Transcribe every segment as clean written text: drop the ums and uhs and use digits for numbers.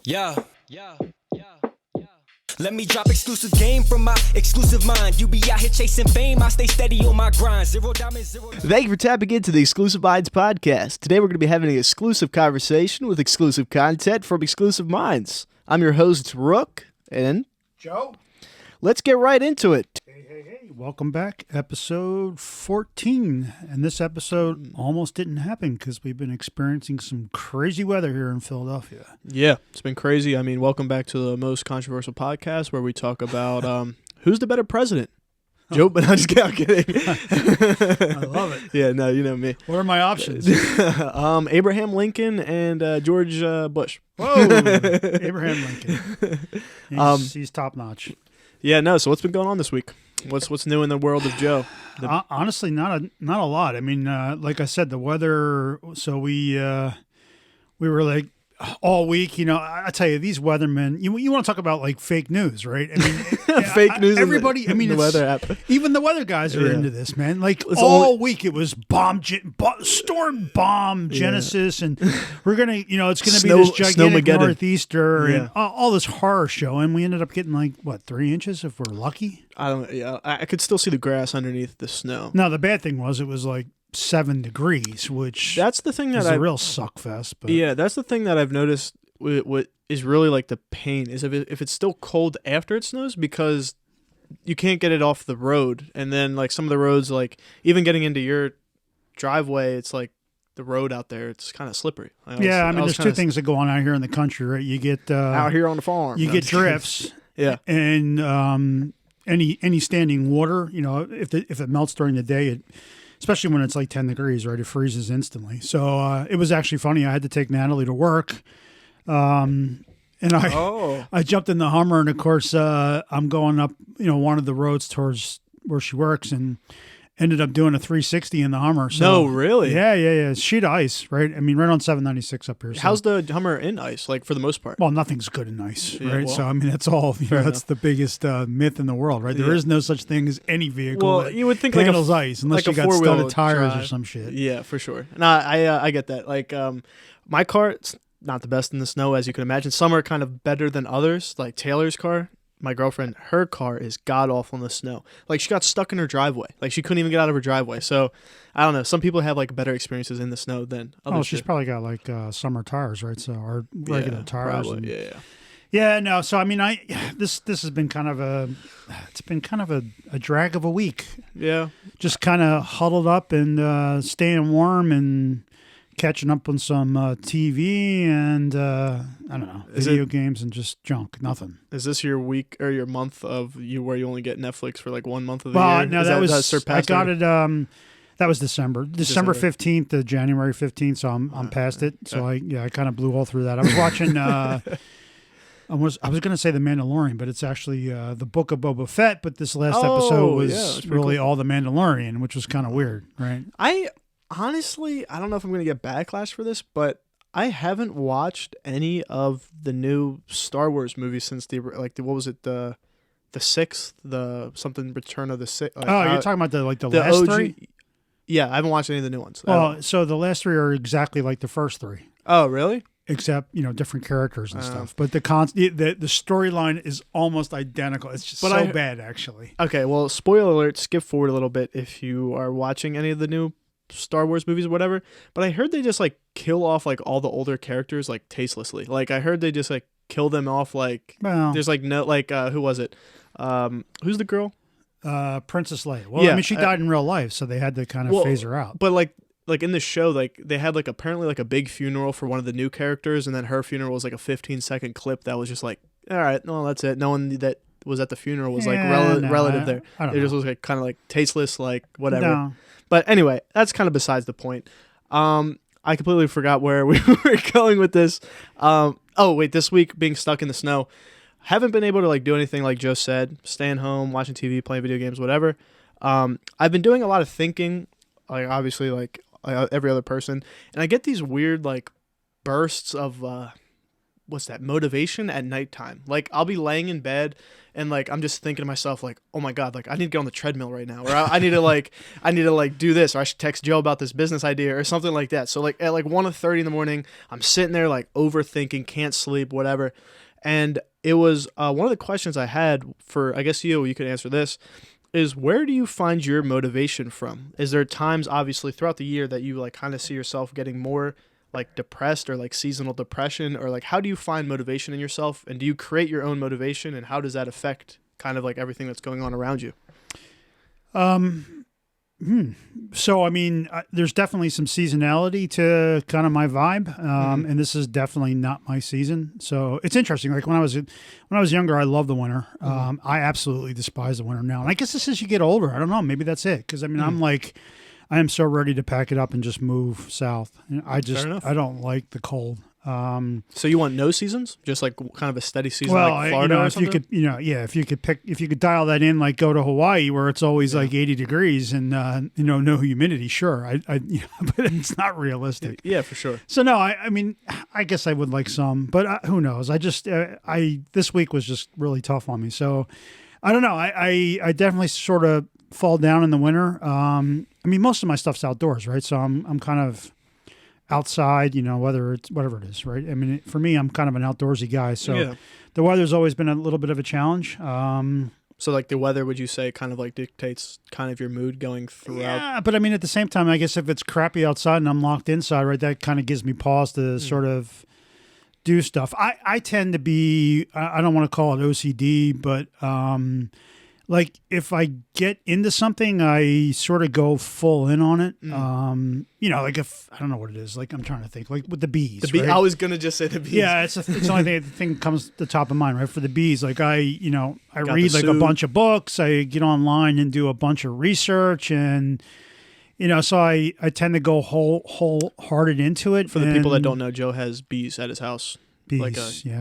Yeah. Let me drop exclusive game from my exclusive mind. You be out here chasing fame, I stay steady on my grind. Zero diamonds, zero. Thank you for tapping into the Exclusive Minds podcast. Today we're going to be having an exclusive conversation with exclusive content from Exclusive Minds. I'm your host, Rook, and Joe. let's get right into it. Hey, welcome back. Episode 14. And this episode almost didn't happen because we've been experiencing some crazy weather here in Philadelphia. Yeah, it's been crazy. I mean, welcome back to the most controversial podcast where we talk about who's the better president. Joe, but I'm just kidding. I love it. Yeah, no, you know me. What are my options? Abraham Lincoln and George Bush. Whoa, Abraham Lincoln. He's top notch. Yeah, no. So what's been going on this week? What's new in the world of Joe? Honestly, not a lot. I mean, like I said, the weather. So we were like all week. You know, I tell you, these weathermen. You want to talk about like fake news, right? I mean, fake news. Everybody. I mean, the weather app. Even the weather guys are into this, man. Like It's all week, it was storm bomb Genesis, and we're gonna, it's gonna be this gigantic northeaster and all this horror show, and we ended up getting like 3 inches if we're lucky. I could still see the grass underneath the snow. No, the bad thing was it was like 7 degrees, which that's the thing that is a real suck fest. But yeah, that's the thing that I've noticed. What is really like the pain is if it's still cold after it snows, because you can't get it off the road, and then like some of the roads, like even getting into your driveway, it's like the road out there, it's kind of slippery. I mean, there's two things that go on out here in the country, right? You get out here on the farm, you get drifts, yeah, and any standing water, if it melts during the day, especially when it's like 10 degrees, right? It freezes instantly. So it was actually funny. I had to take Natalie to work. And I jumped in the Hummer, and of course, I'm going up, one of the roads towards where she works, and ended up doing a 360 in the Hummer. So, no, really? Yeah. Sheet of ice, right? I mean, right on 796 up here. So. How's the Hummer in ice, like for the most part? Well, nothing's good in ice, Yeah, right? well, So, I mean, that's all, that's the biggest myth in the world, right? There is no such thing as any vehicle that you would think handles ice, unless like you got studded tires or some shit. Yeah, for sure. No, I get that. Like, my car, it's not the best in the snow, as you can imagine. Some are kind of better than others. Like Taylor's car, my girlfriend, her car is god awful in the snow. Like, she got stuck in her driveway. Like, she couldn't even get out of her driveway. So I don't know. Some people have like better experiences in the snow than others. Oh, she's probably got like summer tires, right? So our regular tires. Probably, Yeah, no. So I mean, this has been kind of a drag of a week. Yeah. Just kind of huddled up and staying warm and catching up on some TV and I don't know, video games and just junk. Nothing. Is this your week or your month of where you only get Netflix for like 1 month of the year? Well, no, that was I got it. That was December 15th to January 15th. So I'm past it. So I kind of blew all through that. I was watching. I was going to say The Mandalorian, but it's actually the Book of Boba Fett. But this last episode was really all The Mandalorian, which was kind of weird, right? Honestly, I don't know if I'm going to get backlash for this, but I haven't watched any of the new Star Wars movies since what was it, the sixth, Return of the Sixth. Like, you're talking about the last OG, three? Yeah, I haven't watched any of the new ones. Well, so the last three are exactly like the first three. Oh, really? Except, different characters and stuff. But the storyline is almost identical. It's just bad, actually. Okay, well, spoiler alert, skip forward a little bit if you are watching any of the new Star Wars movies or whatever, but I heard they just like kill off like all the older characters like tastelessly. Like I heard they just like kill them off like there's like no like who was it? Who's the girl? Princess Leia. Well, I mean she died in real life, so they had to kind of phase her out. But like in the show, like they had like apparently like a big funeral for one of the new characters, and then her funeral was like a 15-second clip that was just like, all right, no, that's it. No one that was at the funeral was like relative there. It just was like kind of like tasteless, like whatever. No. But anyway, that's kind of besides the point. I completely forgot where we were going with this. This week being stuck in the snow, haven't been able to like do anything like Joe said, staying home, watching TV, playing video games, whatever. I've been doing a lot of thinking, like obviously like every other person, and I get these weird like bursts of what's that, motivation at nighttime. Like I'll be laying in bed and like I'm just thinking to myself like, oh my god, like I need to get on the treadmill right now, or I need to like do this, or I should text Joe about this business idea or something like that. So like at like 1:30 in the morning, I'm sitting there like overthinking, can't sleep, whatever. And it was one of the questions I had for, I guess you could answer this, is where do you find your motivation from? Is there times obviously throughout the year that you like kind of see yourself getting more like depressed or like seasonal depression, or like how do you find motivation in yourself, and do you create your own motivation, and how does that affect kind of like everything that's going on around you? So, I mean, there's definitely some seasonality to kind of my vibe, and this is definitely not my season. So it's interesting. Like when I was younger, I loved the winter. I absolutely despise the winter now. And I guess this is as you get older. I don't know. Maybe that's it. Because I mean, I am so ready to pack it up and just move south. I don't like the cold. So you want no seasons, just like kind of a steady season, well, like Florida or if something? if you could dial that in, like go to Hawaii where it's always like 80 degrees and no humidity. Sure, but it's not realistic. Yeah, for sure. So no, I mean, I guess I would like some, but who knows? I just this week was just really tough on me. So I don't know. I definitely sort of fall down in the winter. I mean, most of my stuff's outdoors, right? So I'm kind of outside, whether it's whatever it is, right? I mean, for me, I'm kind of an outdoorsy guy, so the weather's always been a little bit of a challenge. So like the weather, would you say kind of like dictates kind of your mood going throughout? Yeah, but I mean, at the same time, I guess if it's crappy outside and I'm locked inside, right, that kind of gives me pause to sort of do stuff. I tend to be, I don't want to call it OCD, but like if I get into something, I sort of go full in on it. Like if I don't know what it is, like I'm trying to think, like with the bees. Right? I was gonna just say the bees. Yeah, it's the only thing that comes to the top of mind, right? For the bees, like I read like suit. a bunch of books. I get online and do a bunch of research, and so I tend to go wholehearted into it. For the people that don't know, Joe has bees at his house. Bees, like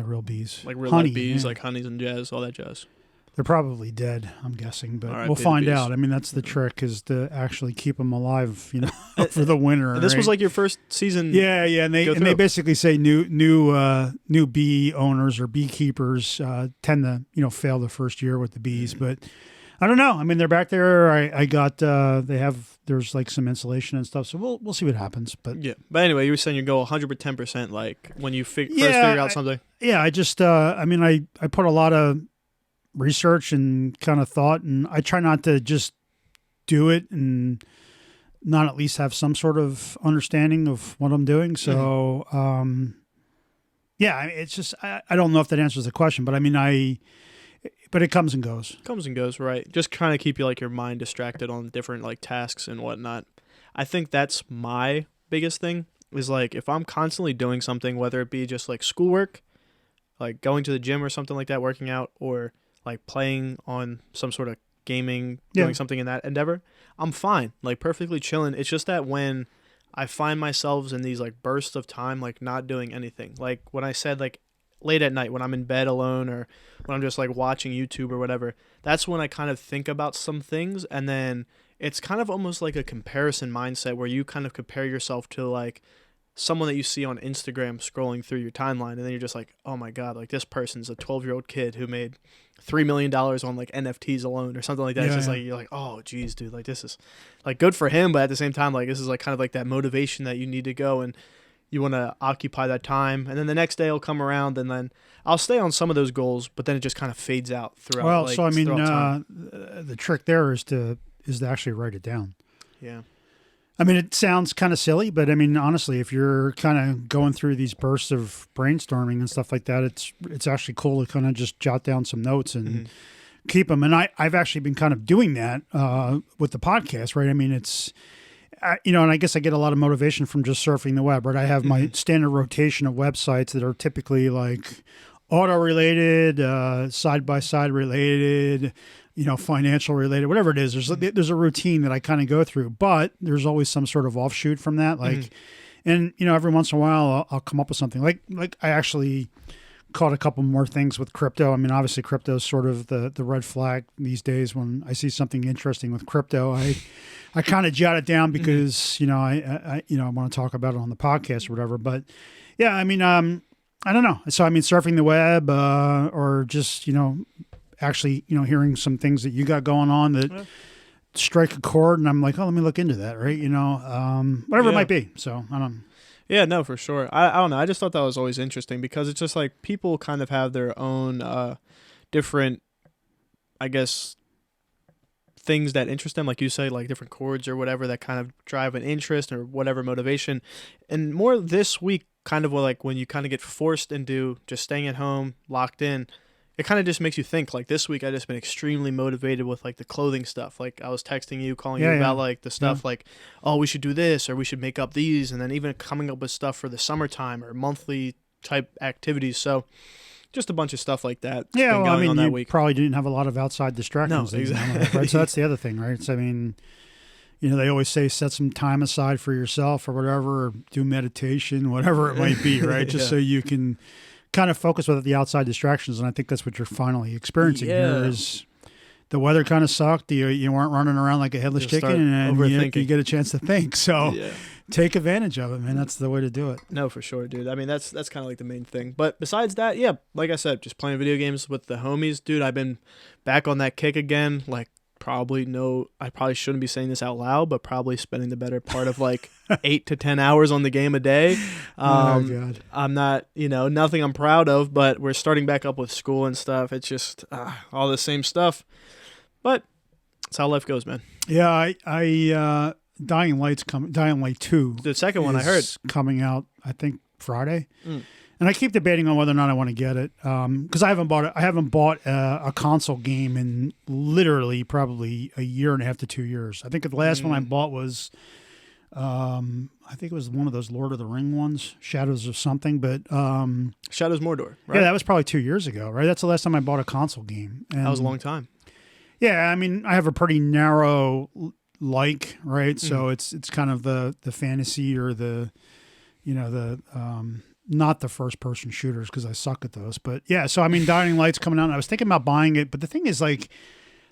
real bees, like real honey, life bees, like honeys and jazz, all that jazz. They're probably dead, I'm guessing, but right, we'll find bees. out. I mean, that's the trick, is to actually keep them alive, for the winter. This right? was like your first season. Yeah, and they basically say new bee owners or beekeepers tend to fail the first year with the bees, but I don't know. I mean, they're back there. I got there's like some insulation and stuff, so we'll see what happens. But yeah, but anyway, you were saying you go 110% like when you first figure out something. Yeah, I just I put a lot of research and kind of thought, and I try not to just do it and not at least have some sort of understanding of what I'm doing. So it's just I don't know if that answers the question, but I mean but it comes and goes. Comes and goes, right? Just trying to keep you like your mind distracted on different like tasks and whatnot. I think that's my biggest thing, is like if I'm constantly doing something, whether it be just like schoolwork, like going to the gym or something like that, working out, or like playing on some sort of gaming, doing something in that endeavor, I'm fine, like perfectly chilling. It's just that when I find myself in these like bursts of time, like not doing anything, like when I said like late at night when I'm in bed alone, or when I'm just like watching YouTube or whatever, that's when I kind of think about some things, and then it's kind of almost like a comparison mindset where you kind of compare yourself to like someone that you see on Instagram scrolling through your timeline, and then you're just like, oh my god, like this person's a 12-year-old kid who made $3 million on like NFTs alone or something like that. It's just like, you're like, oh geez, dude, like this is like good for him, but at the same time, like this is like kind of like that motivation that you need to go and you want to occupy that time, and then the next day will come around, and then I'll stay on some of those goals, but then it just kind of fades out throughout. Well, like, so I mean, the the trick there is to actually write it down. Yeah. I mean, it sounds kind of silly, but I mean, honestly, if you're kind of going through these bursts of brainstorming and stuff like that, it's actually cool to kind of just jot down some notes and keep them. And I've actually been kind of doing that with the podcast, right? I mean, it's, and I guess I get a lot of motivation from just surfing the web, right? I have my standard rotation of websites that are typically like auto related, side by side related, financial related, whatever it is. There's a routine that I kind of go through, but there's always some sort of offshoot from that. Like, and every once in a while I'll come up with something like I actually caught a couple more things with crypto. I mean, obviously crypto is sort of the red flag these days. When I see something interesting with crypto, I kind of jot it down because, I want to talk about it on the podcast or whatever. But yeah, I mean, I don't know. So I mean, surfing the web, or just actually hearing some things that you got going on that strike a chord, and I'm like, oh, let me look into that, right? Whatever it might be. So I don't. Yeah, no, for sure. I don't know. I just thought that was always interesting because it's just like people kind of have their own different, I guess, things that interest them, like you say, like different chords or whatever that kind of drive an interest or whatever motivation. And more this week, kind of like when you kind of get forced into just staying at home, locked in, it kind of just makes you think. Like this week, I just been extremely motivated with like the clothing stuff. Like I was texting you, calling you about like the stuff like, oh, we should do this or we should make up these, and then even coming up with stuff for the summertime or monthly type activities. So just a bunch of stuff like that. Yeah, been going on that you week. probably didn't have a lot of outside distractions. No, exactly. Right? So that's the other thing, right? So I mean, they always say set some time aside for yourself or whatever, or do meditation, whatever it might be, right? Just so you can kind of focus without the outside distractions. And I think that's what you're finally experiencing here is the weather kind of sucked. You weren't running around like a headless chicken, and you get a chance to think. So take advantage of it, man. That's the way to do it. No, for sure, dude. I mean, that's kind of like the main thing. But besides that, yeah, like I said, just playing video games with the homies, dude. I've been back on that kick again. Like, I probably shouldn't be saying this out loud, but probably spending the better part of like 8 to 10 hours on the game a day. Oh God. I'm not, nothing I'm proud of, but we're starting back up with school and stuff. It's just all the same stuff. But that's how life goes, man. Yeah, I Dying Light 2. The second one I heard coming out, I think Friday. And I keep debating on whether or not I want to get it because I haven't bought a console game in literally probably a year and a half to 2 years. I think the last one I bought was I think it was one of those Lord of the Ring ones, Shadows of something, but Shadows Mordor, right? Yeah, that was probably 2 years ago, right? That's the last time I bought a console game. And that was a long time. Yeah, I mean, I have a pretty narrow right? So it's kind of the fantasy or the not the first person shooters because I suck at those. But yeah, so I mean, Dying Light's coming out and I was thinking about buying it, but the thing is like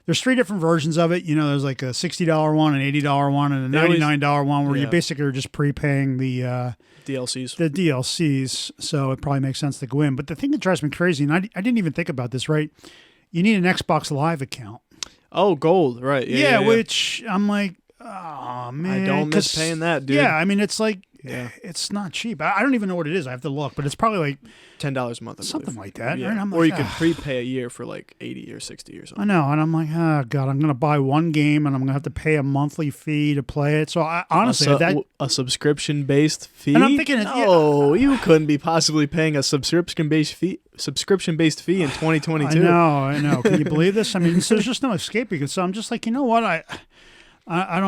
there's 3 different versions of it. There's like a $60 one, an $80 one, and a $99 one where you basically are just prepaying the DLCs. The DLCs, so it probably makes sense to go in. But the thing that drives me crazy, and I didn't even think about this, right? You need an Xbox Live account. Oh, gold, right. Yeah, which I'm like, oh, man. I don't miss paying that, dude. Yeah, I mean, it's like, it's not cheap. I don't even know what it is. I have to look, but it's probably like $10 a month, something like that. Yeah. Right? I'm or like, you could prepay a year for like 80 or 60 or something. I know, and I'm like, oh, God, I'm going to buy one game, and I'm going to have to pay a monthly fee to play it. So, honestly, a subscription-based fee? And I'm thinking, you couldn't be possibly paying a subscription-based fee in 2022. I know. Can you believe this? I mean, so there's just no escaping it. So I'm just like, you know what? I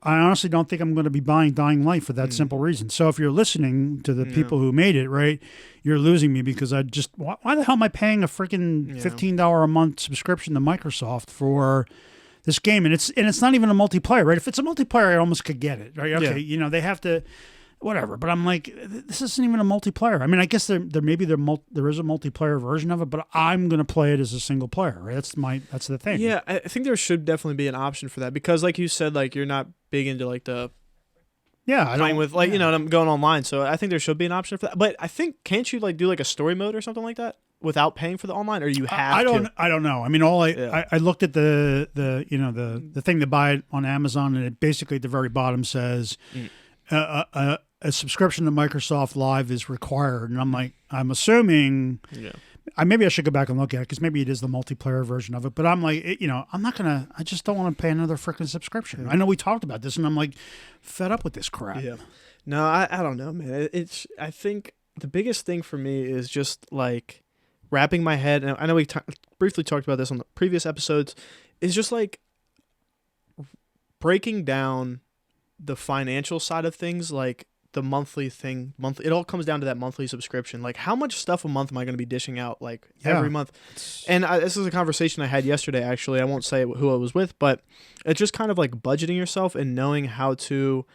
honestly don't think I'm going to be buying Dying Light for that simple reason. So if you're listening to the people who made it, right, you're losing me because why the hell am I paying a freaking $15 a month subscription to Microsoft for this game? And it's not even a multiplayer, right? If it's a multiplayer, I almost could get it, right? Okay, they have to, whatever. But I'm like, this isn't even a multiplayer. I mean, I guess there is a multiplayer version of it, but I'm going to play it as a single player, right? That's the thing. Yeah, I think there should definitely be an option for that because, like you said, like you're not big into like the playing with I'm going online, so I think there should be an option for that. But I think can't you like do like a story mode or something like that without paying for the online, or you have I don't know. I mean, I looked at the thing to buy it on Amazon, and it basically at the very bottom says. A subscription to Microsoft Live is required, and I'm like, I'm assuming. Yeah. Maybe I should go back and look at it because maybe it is the multiplayer version of it. But I'm like, I'm not gonna. I just don't want to pay another freaking subscription. I know we talked about this, and I'm like, fed up with this crap. Yeah. No, I don't know, man. I think the biggest thing for me is just like wrapping my head. And I know we briefly talked about this on the previous episodes. Is just like breaking down the financial side of things, like the monthly thing. It all comes down to that monthly subscription. Like, how much stuff a month am I going to be dishing out, like, every month? And this is a conversation I had yesterday, actually. I won't say who I was with, but it's just kind of like budgeting yourself and knowing how to.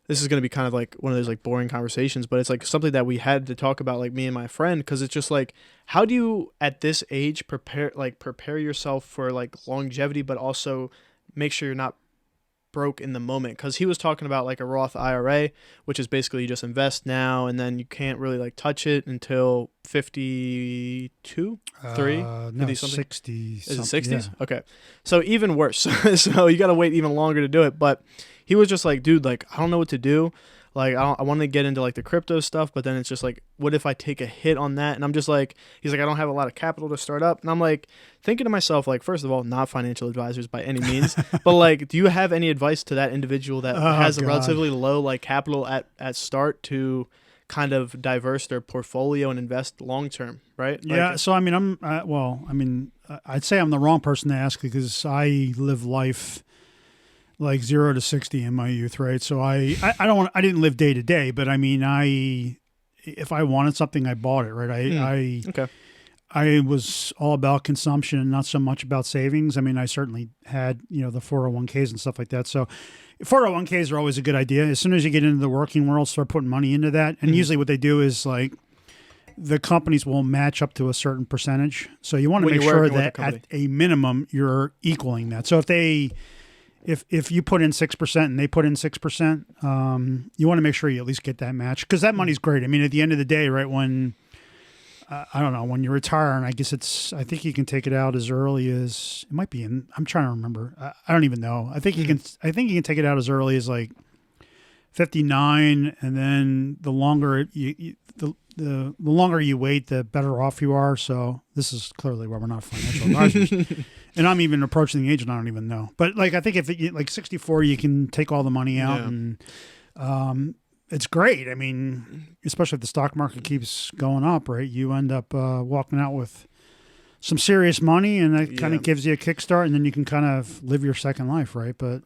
This is going to be kind of like one of those like boring conversations, but it's like something that we had to talk about, like me and my friend, because it's just like, how do you at this age prepare yourself for like longevity, but also make sure you're not broke in the moment, because he was talking about like a Roth IRA, which is basically you just invest now and then you can't really like touch it until 52, 3, No, 50 something. 60. Is it something, 60s? Yeah. Okay. So even worse. So you got to wait even longer to do it. But he was just like, dude, like, I don't know what to do. Like, I want to get into like the crypto stuff, but then it's just like, what if I take a hit on that? And I'm just like, he's like, I don't have a lot of capital to start up. And I'm like, thinking to myself, like, first of all, not financial advisors by any means, but like, do you have any advice to that individual that has a relatively low like capital at start to kind of diverse their portfolio and invest long term, right? Yeah. Like, So I mean, I'd say I'm the wrong person to ask because I live life like 0 to 60 in my youth, right? So I didn't live day to day, but I mean, if I wanted something, I bought it, right? okay. I was all about consumption and not so much about savings. I mean, I certainly had, the 401ks and stuff like that. So 401ks are always a good idea. As soon as you get into the working world, start putting money into that. And usually what they do is like the companies will match up to a certain percentage. So you want to make sure that at a minimum, you're equaling that. So if you put in 6% and they put in 6%, you want to make sure you at least get that match because that money's great. I mean, at the end of the day, right, when I don't know, when you retire, and I think you can take it out as early as it might be in. I'm trying to remember. I don't even know. I think you can take it out as early as like 59, and then the longer the longer you wait, the better off you are. So this is clearly why we're not financial advisors. And I'm even approaching the age, and I don't even know. But like, I think if like 64, you can take all the money out, and it's great. I mean, especially if the stock market keeps going up, right? You end up walking out with some serious money, and that kind of gives you a kickstart, and then you can kind of live your second life, right? But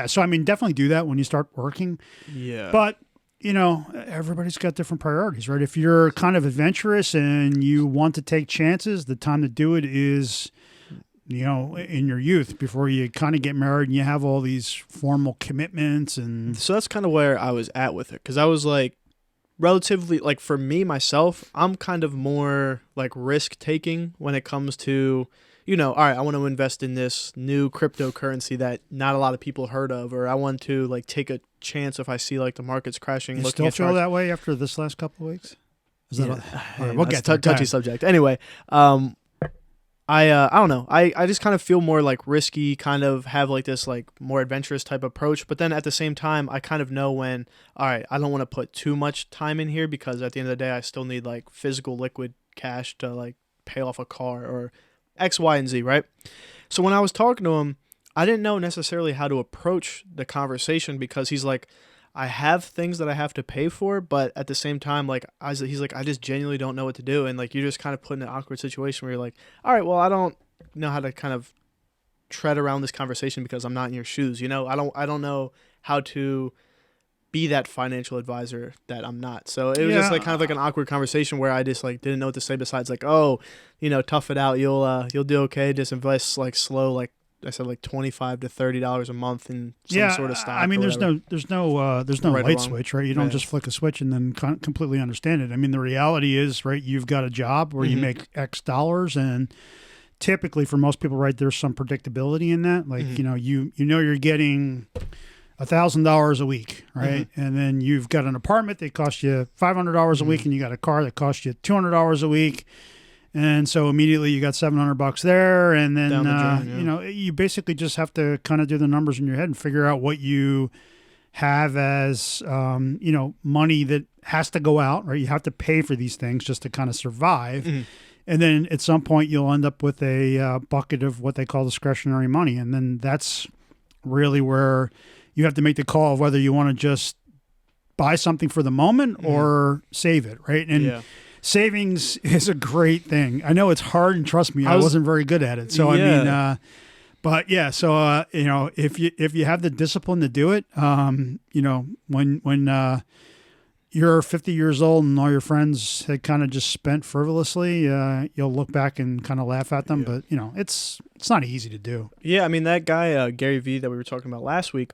so I mean, definitely do that when you start working. Yeah. But everybody's got different priorities, right? If you're kind of adventurous and you want to take chances, the time to do it is, in your youth before you kind of get married and you have all these formal commitments. And so that's kind of where I was at with it. Cause I was like relatively like for me, myself, I'm kind of more like risk taking when it comes to, all right, I want to invest in this new cryptocurrency that not a lot of people heard of, or I want to like take a chance if I see like the market's crashing. You still feel that way after this last couple of weeks? We'll get to touchy subject. Anyway, I don't know. I just kind of feel more like risky, kind of have like this like more adventurous type approach. But then at the same time, I kind of know when, all right, I don't want to put too much time in here because at the end of the day, I still need like physical liquid cash to like pay off a car or X, Y, and Z, right? So when I was talking to him, I didn't know necessarily how to approach the conversation because he's like, I have things that I have to pay for, but at the same time, like he's like, I just genuinely don't know what to do. And like, you're just kind of put in an awkward situation where you're like, all right, well, I don't know how to kind of tread around this conversation because I'm not in your shoes. I don't know how to be that financial advisor that I'm not. So it was just like kind of like an awkward conversation where I just like didn't know what to say besides like, oh, tough it out. You'll do okay. Just invest like slow, like I said, like $25 to $30 a month in some sort of stock. I mean, there's no right light switch, right? You don't just flick a switch and then completely understand it. I mean, the reality is, right? You've got a job where you make X dollars, and typically for most people, right, there's some predictability in that. Like you're getting $1,000 a week, right? And then you've got an apartment that costs you $500 a week, and you got a car that costs you $200 a week. And so immediately you got $700 there, and then you basically just have to kind of do the numbers in your head and figure out what you have as money that has to go out, right? You have to pay for these things just to kind of survive, and then at some point you'll end up with a bucket of what they call discretionary money, and then that's really where you have to make the call of whether you want to just buy something for the moment or save it, right? And savings is a great thing. I know it's hard, and trust me, I wasn't very good at it. So if you have the discipline to do it, when you're 50 years old and all your friends had kind of just spent frivolously, you'll look back and kind of laugh at them. But it's not easy to do. Yeah, I mean that guy Gary Vee that we were talking about last week,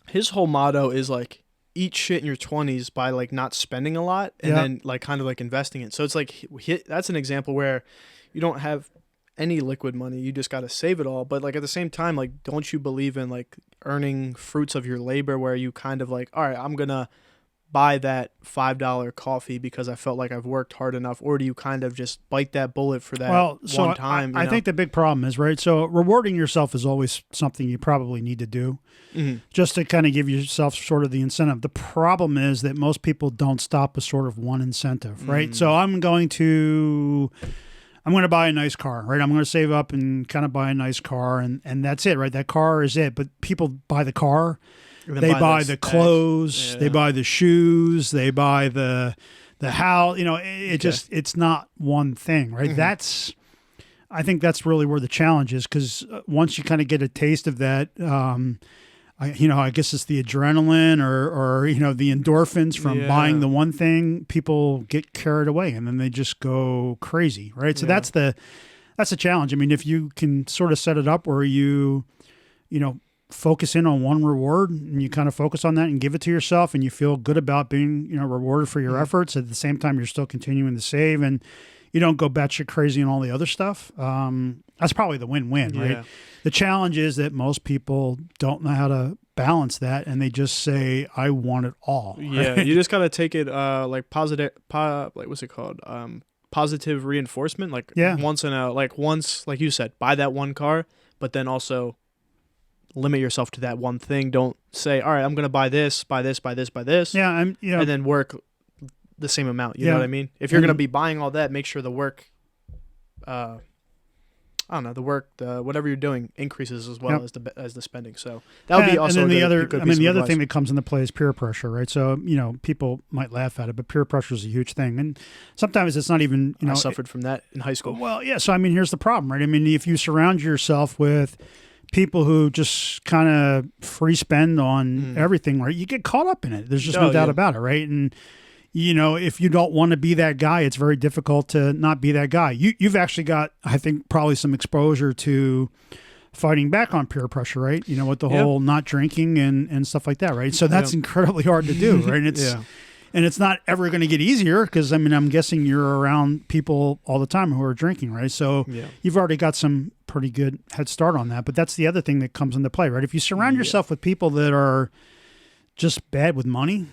his whole motto is like, eat shit in your 20s by like not spending a lot and then like kind of like investing it. So it's like that's an example where you don't have any liquid money. You just got to save it all. But like at the same time, like, don't you believe in like earning fruits of your labor where you kind of like, all right, I'm going to buy that $5 coffee because I felt like I've worked hard enough? Or do you kind of just bite that bullet for that one time? I think the big problem is, right, so rewarding yourself is always something you probably need to do just to kind of give yourself sort of the incentive. The problem is that most people don't stop with sort of one incentive, right? So I'm going to buy a nice car, right? I'm going to save up and kind of buy a nice car, and that's it, right? That car is it. But people buy the car, they buy the clothes, they buy the shoes, they buy the house. You know, it's not one thing, right? I think that's really where the challenge is, because once you kind of get a taste of that, I guess it's the adrenaline or the endorphins from buying the one thing. People get carried away and then they just go crazy, right? So that's the challenge. I mean, if you can sort of set it up where you focus in on one reward and you kind of focus on that and give it to yourself, and you feel good about being rewarded for your efforts. At the same time, you're still continuing to save, and you don't go batshit crazy and all the other stuff. That's probably the win-win, right? The challenge is that most people don't know how to balance that, and they just say, "I want it all." Right? Yeah, you just gotta take it like positive. What's it called? Positive reinforcement. Like once like you said, buy that one car, but then also limit yourself to that one thing. Don't say, "All right, I'm gonna buy this, buy this, buy this, buy this." Yeah, and then work the same amount. You know what I mean? If you're going to be buying all that, make sure the work, whatever you're doing increases as well as the spending. So that would be also and then the other advice. thing that comes into play is peer pressure, right? So, people might laugh at it, but peer pressure is a huge thing. And sometimes it's not even, I suffered from that in high school. Well, yeah. So, I mean, here's the problem, right? I mean, if you surround yourself with people who just kind of free spend on everything, right, you get caught up in it. There's just no doubt about it, right? And if you don't want to be that guy, it's very difficult to not be that guy. You've actually got, I think, probably some exposure to fighting back on peer pressure, right? With the whole not drinking and stuff like that, right? So that's incredibly hard to do, right? And it's not ever going to get easier because, I mean, I'm guessing you're around people all the time who are drinking, right? So you've already got some pretty good head start on that. But that's the other thing that comes into play, right? If you surround yourself with people that are just bad with money,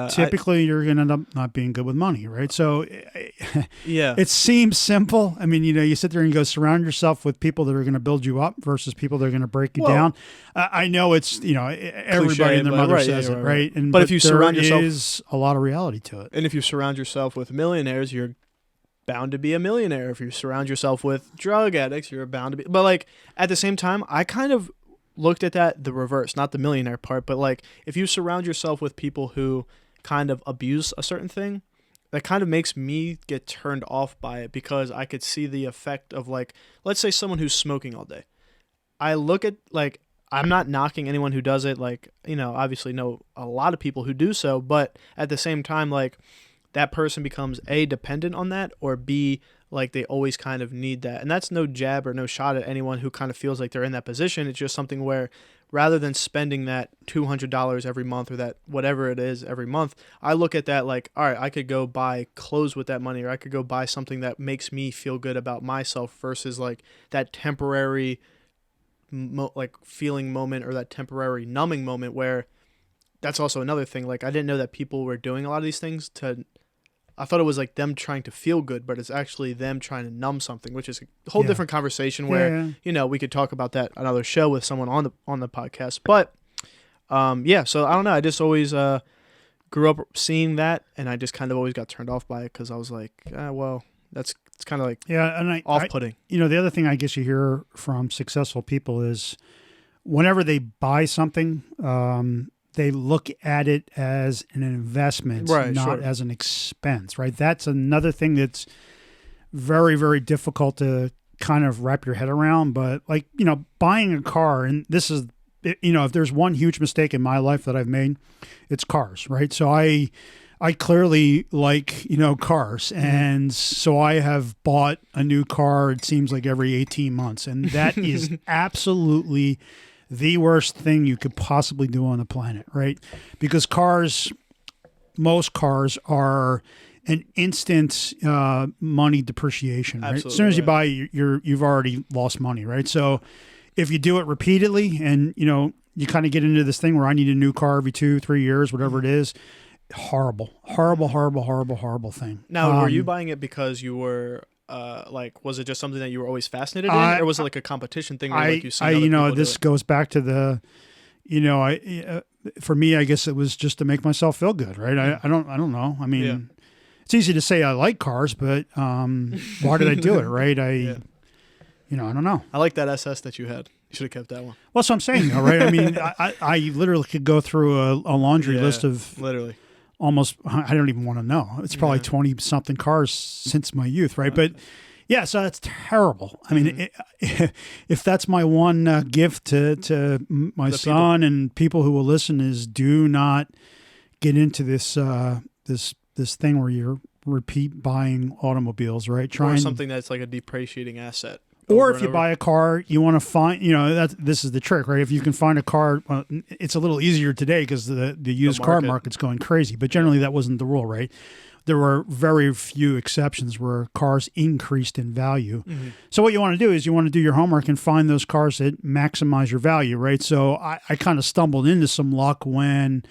typically you're going to end up not being good with money, right? So it seems simple. I mean, you sit there and go surround yourself with people that are going to build you up versus people that are going to break you down. I know it's, everybody and their mother says it, right? But if you surround yourself, is a lot of reality to it. And if you surround yourself with millionaires, you're bound to be a millionaire. If you surround yourself with drug addicts, you're bound to be. But like at the same time, I kind of looked at that the reverse, not the millionaire part, but like if you surround yourself with people who kind of abuse a certain thing, that kind of makes me get turned off by it, because I could see the effect of, like, let's say someone who's smoking all day. I look at, like, I'm not knocking anyone who does it, like, obviously know a lot of people who do so, but at the same time, like, that person becomes A, dependent on that, or B, like they always kind of need that. And that's no jab or no shot at anyone who kind of feels like they're in that position. It's just something where rather than spending that $200 every month or that whatever it is every month, I look at that like, all right, I could go buy clothes with that money, or I could go buy something that makes me feel good about myself versus like that temporary feeling moment or that temporary numbing moment, where that's also another thing. Like I didn't know that people were doing a lot of these things I thought it was like them trying to feel good, but it's actually them trying to numb something, which is a whole different conversation where, we could talk about that another show with someone on the podcast. But, so I don't know. I just always grew up seeing that, and I just kind of always got turned off by it because I was like, it's kind of like off-putting. The other thing I guess you hear from successful people is whenever they buy something, they look at it as an investment, not as an expense, right? That's another thing that's very, very difficult to kind of wrap your head around. But like, buying a car, and this is, if there's one huge mistake in my life that I've made, it's cars, right? So I clearly like, cars. And so I have bought a new car, it seems like every 18 months. And that is absolutely the worst thing you could possibly do on the planet, right? Because most cars are an instant money depreciation, right? Absolutely, As soon as you yeah. buy, you've already lost money, right? So if you do it repeatedly, and you kind of get into this thing where I need a new car every 2-3 years, whatever it is, horrible thing. Now, were you buying it because you were was it just something that you were always fascinated in, or was it like a competition thing where like you see other people this do it? goes back to the, for me, I guess it was just to make myself feel good, right? I don't know. I mean, Yeah. it's easy to say I like cars, but why did I do it, right? I don't know. I like that SS that you had. You should have kept that one. Well, that's what I'm saying, though, right? I mean, I literally could go through a laundry Yeah, list of literally. almost, I don't even want to know. It's probably 20 something cars since my youth, right? But yeah, so that's terrible. I mean, if that's my one gift to my son and people who will listen, is do not get into this this thing where you're repeat buying automobiles, right? Or something that's like a depreciating asset. Or if you buy a car, you want to find, this is the trick, right? If you can find a car, well, it's a little easier today because the used car market's going crazy. But generally, that wasn't the rule, right? There were very few exceptions where cars increased in value. Mm-hmm. So what you want to do is you want to do your homework and find those cars that maximize your value, right? So I kind of stumbled into some luck when,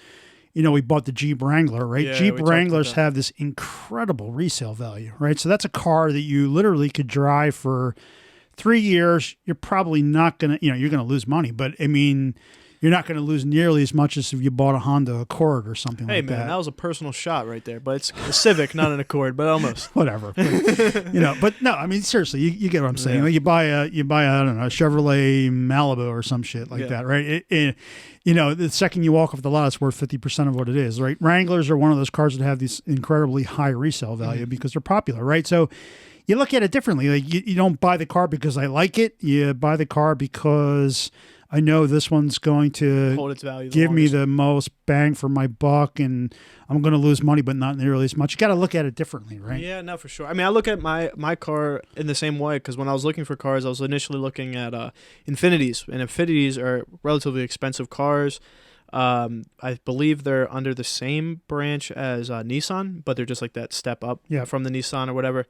we bought the Jeep Wrangler, right? Yeah, Jeep Wranglers have this incredible resale value, right? So that's a car that you literally could drive for 3 years. You're probably not going to, you're going to lose money, but I mean, you're not going to lose nearly as much as if you bought a Honda Accord or something like that. Hey, man, that was a personal shot right there, but it's a Civic, not an Accord, but almost. Whatever. But, but no, I mean, seriously, you get what I'm saying. Yeah. Like you buy a, I don't know, a Chevrolet Malibu or some shit like that, right? The second you walk off the lot, it's worth 50% of what it is, right? Wranglers are one of those cars that have this incredibly high resale value because they're popular, right? So you look at it differently. Like you don't buy the car because I like it. You buy the car because I know this one's going to hold its value, give me the most bang for my buck, and I'm going to lose money, but not nearly as much. You got to look at it differently, right? Yeah, no, for sure. I mean, I look at my car in the same way because when I was looking for cars, I was initially looking at Infinities, and Infinities are relatively expensive cars. I believe they're under the same branch as Nissan, but they're just like that step up from the Nissan or whatever.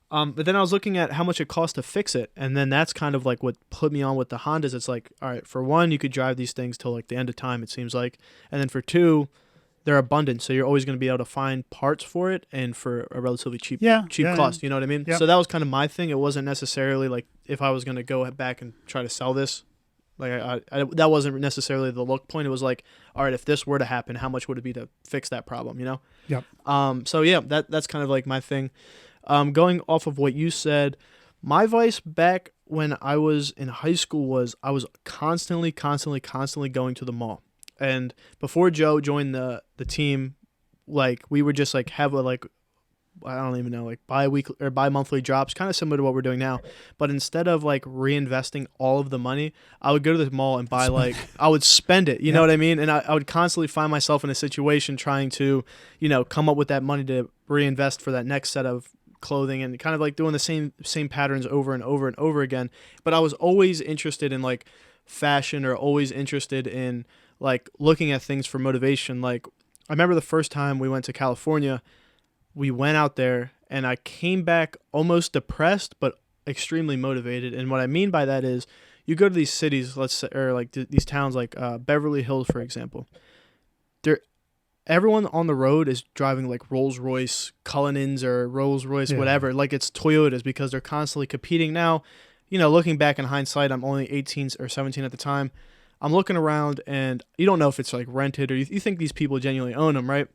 But then I was looking at how much it costs to fix it, and then that's kind of like what put me on with the Hondas. It's like, all right, for one, you could drive these things till like the end of time, it seems like, and then for two, they're abundant, so you're always going to be able to find parts for it and for a relatively cheap cost. You know what I mean? Yeah. So that was kind of my thing. It wasn't necessarily like if I was going to go back and try to sell this, like I that wasn't necessarily the look point. It was like, all right, if this were to happen, how much would it be to fix that problem? Yep. So yeah, that's kind of like my thing. Going off of what you said, my vice back when I was in high school was I was constantly going to the mall. And before Joe joined the team, like we would just like have I don't even know, like bi-weekly or bi-monthly drops, kind of similar to what we're doing now. But instead of like reinvesting all of the money, I would go to the mall and buy I would spend it, you know what I mean? And I would constantly find myself in a situation trying to, come up with that money to reinvest for that next set of clothing and kind of like doing the same patterns over and over and over again. But I was always interested in like fashion or always interested in like looking at things for motivation. Like I remember the first time we went to California, we went out there and I came back almost depressed but extremely motivated. And what I mean by that is you go to these cities, let's say, or like these towns like Beverly Hills, for example. Everyone on the road is driving like Rolls-Royce Cullinans or Rolls-Royce whatever, like it's Toyotas, because they're constantly competing. Now, looking back in hindsight, I'm only 18 or 17 at the time. I'm looking around and you don't know if it's like rented or you think these people genuinely own them, right?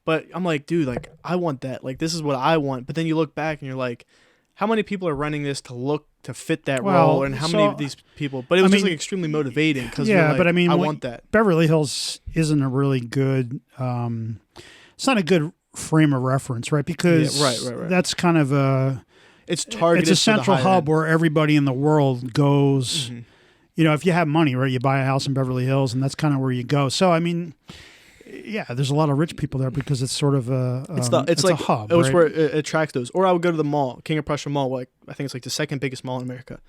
But I'm like, dude, like I want that. Like this is what I want. But then you look back and you're like, how many people are renting this to fit that role, and how many of these people? But it was just like extremely motivating because but I mean, I want that. Beverly Hills isn't a really good. It's not a good frame of reference, right? Because right. that's kind of it's targeted. It's a central for the hub where everybody in the world goes. Mm-hmm. If you have money, right, you buy a house in Beverly Hills, and that's kind of where you go. So I mean. Yeah, there's a lot of rich people there because it's sort of it's like a hub. It was right? where it attracts those. Or I would go to the mall, King of Prussia Mall. Like I think it's like the second biggest mall in America.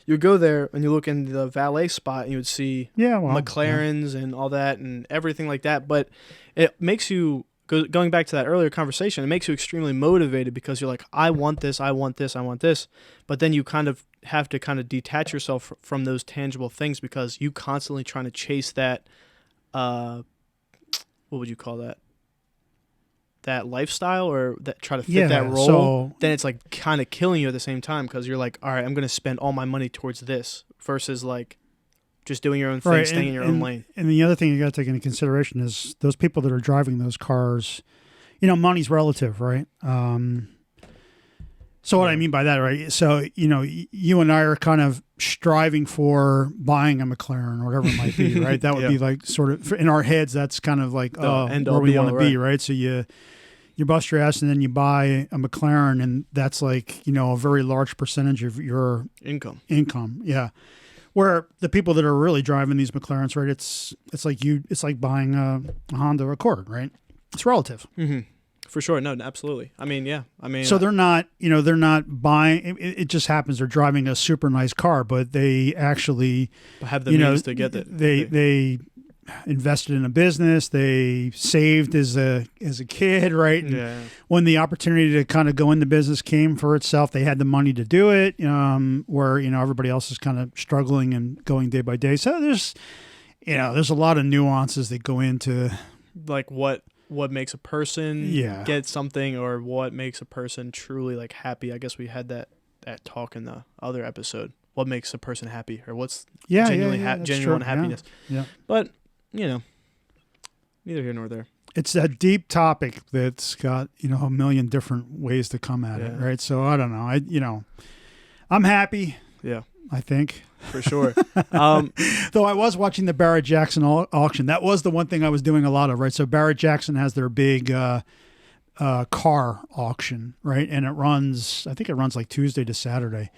You would go there and you look in the valet spot and you would see McLarens and all that and everything like that. But it makes you going back to that earlier conversation, it makes you extremely motivated because you're like, I want this, I want this, I want this. But then you kind of have to kind of detach yourself from those tangible things because you constantly trying to chase that, what would you call that? That lifestyle or that try to fit that role. So, then it's like kind of killing you at the same time because you're like, all right, I'm going to spend all my money towards this versus like just doing your own thing, right, staying in your own lane. And the other thing you got to take into consideration is those people that are driving those cars, money's relative, right? So what I mean by that, right? So, you and I are kind of striving for buying a McLaren or whatever it might be, right? That would be like sort of, in our heads, that's kind of like where we want to be, right? So you bust your ass and then you buy a McLaren and that's like, a very large percentage of your income. Yeah. Where the people that are really driving these McLarens, right? It's like buying a Honda Accord, right? It's relative. Mm-hmm. For sure. No, absolutely. I mean, yeah. So they're not buying, it just happens they're driving a super nice car, but they actually have the means to get it. They invested in a business, they saved as a kid, right? And when the opportunity to kind of go into business came for itself, they had the money to do it, where, everybody else is kind of struggling and going day by day. So there's a lot of nuances that go into like what makes a person get something or what makes a person truly like happy. I guess we had that talk in the other episode. What makes a person happy or what's genuine happiness. Yeah. But, neither here nor there. It's a deep topic that's got, a million different ways to come at it, right? So I don't know. I'm happy. Yeah. I think. For sure. Though I was watching the Barrett Jackson auction. That was the one thing I was doing a lot of, right? So Barrett Jackson has their big car auction, right? And I think it runs like Tuesday to Saturday.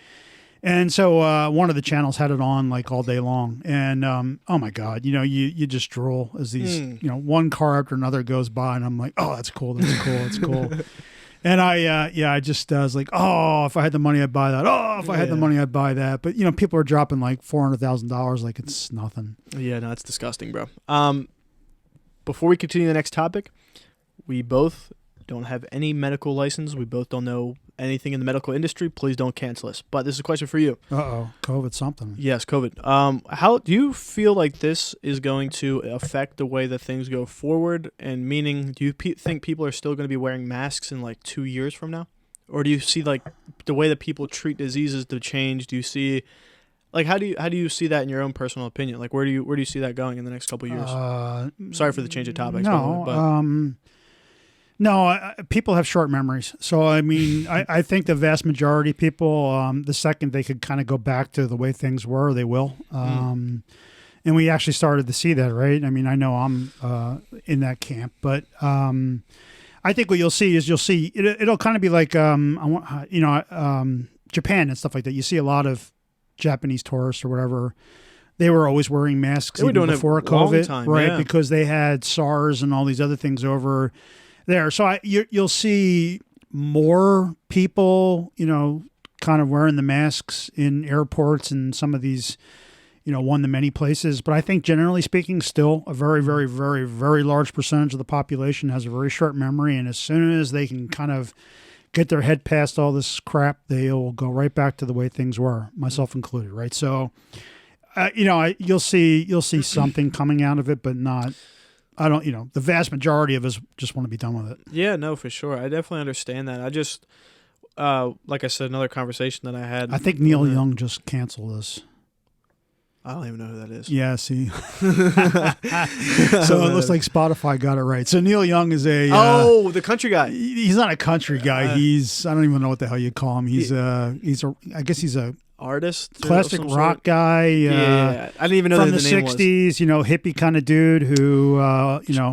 And so one of the channels had it on like all day long. And oh my God, you just drool as these, one car after another goes by and I'm like, oh, that's cool. That's cool. And I was like, oh, if I had the money, I'd buy that. Oh, if I had the money, I'd buy that. But, people are dropping like $400,000 like it's nothing. Yeah, no, it's disgusting, bro. Before we continue the next topic, we both don't have any medical license. We both don't know anything in the medical industry. Please don't cancel us. But this is a question for you. Uh-oh, COVID something. Yes, COVID. How do you feel like this is going to affect the way that things go forward? And meaning, do you think people are still going to be wearing masks in like 2 years from now? Or do you see like the way that people treat diseases to change? Do you see like how do you see that in your own personal opinion? Like where do you see that going in the next couple of years? Sorry for the change of topics. No, people have short memories. So, I mean, I think the vast majority of people, the second they could kind of go back to the way things were, they will. And we actually started to see that, right? I mean, I know I'm in that camp, but I think what you'll see is it'll kind of be like, Japan and stuff like that. You see a lot of Japanese tourists or whatever. They were always wearing masks even before COVID, right? Yeah. Because they had SARS and all these other things over there. So you'll see more people, kind of wearing the masks in airports and some of these, one-to-many places. But I think generally speaking, still a very, very, very, very large percentage of the population has a very short memory. And as soon as they can kind of get their head past all this crap, they'll go right back to the way things were, myself included, right? So, you'll see something coming out of it, but not... I don't, the vast majority of us just want to be done with it. Yeah, no, for sure. I definitely understand that. I just, like I said, another conversation that I had. I think Neil Young just canceled us. I don't even know who that is. Yeah, see. So it looks like Spotify got it right. So Neil Young is the country guy. He's not a country guy. I don't even know what the hell you call him. I guess he's a artist, classic rock guy. Yeah, I didn't even know from the the '60s. Hippie kind of dude who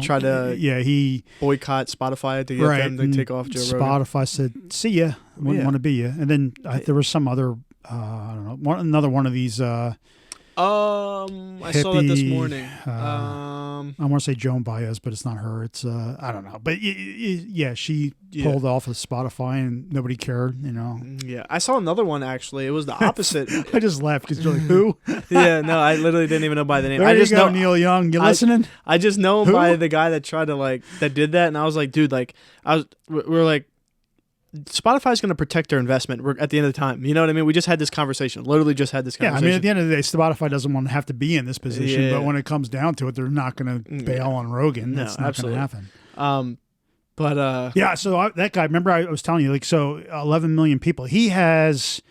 tried to he boycott Spotify to get them to take off Joe Rogan. Spotify said, "See ya, wouldn't want to be you." And then there was some other I don't know, another one of these. I saw that this morning. I want to say Joan Baez, but it's not her. It's I don't know. But yeah, she pulled off of Spotify and nobody cared. Yeah, I saw another one actually. It was the opposite. I just laughed because you're like, who? Yeah, no, I literally didn't even know by the name. There I you just go, know Neil Young. You listening? I just know him Who? by the guy that tried to that did that, and I was like, dude, we're like, Spotify's going to protect their investment. We're at the end of the time. You know what I mean? We just had this conversation. Literally just had this Yeah, conversation. I mean, at the end of the day, Spotify doesn't want to have to be in this position, Yeah. but when it comes down to it, they're not going to bail on Rogan. No, That's not going to happen. Yeah, so that guy, remember I was telling you, 11 million people. He has,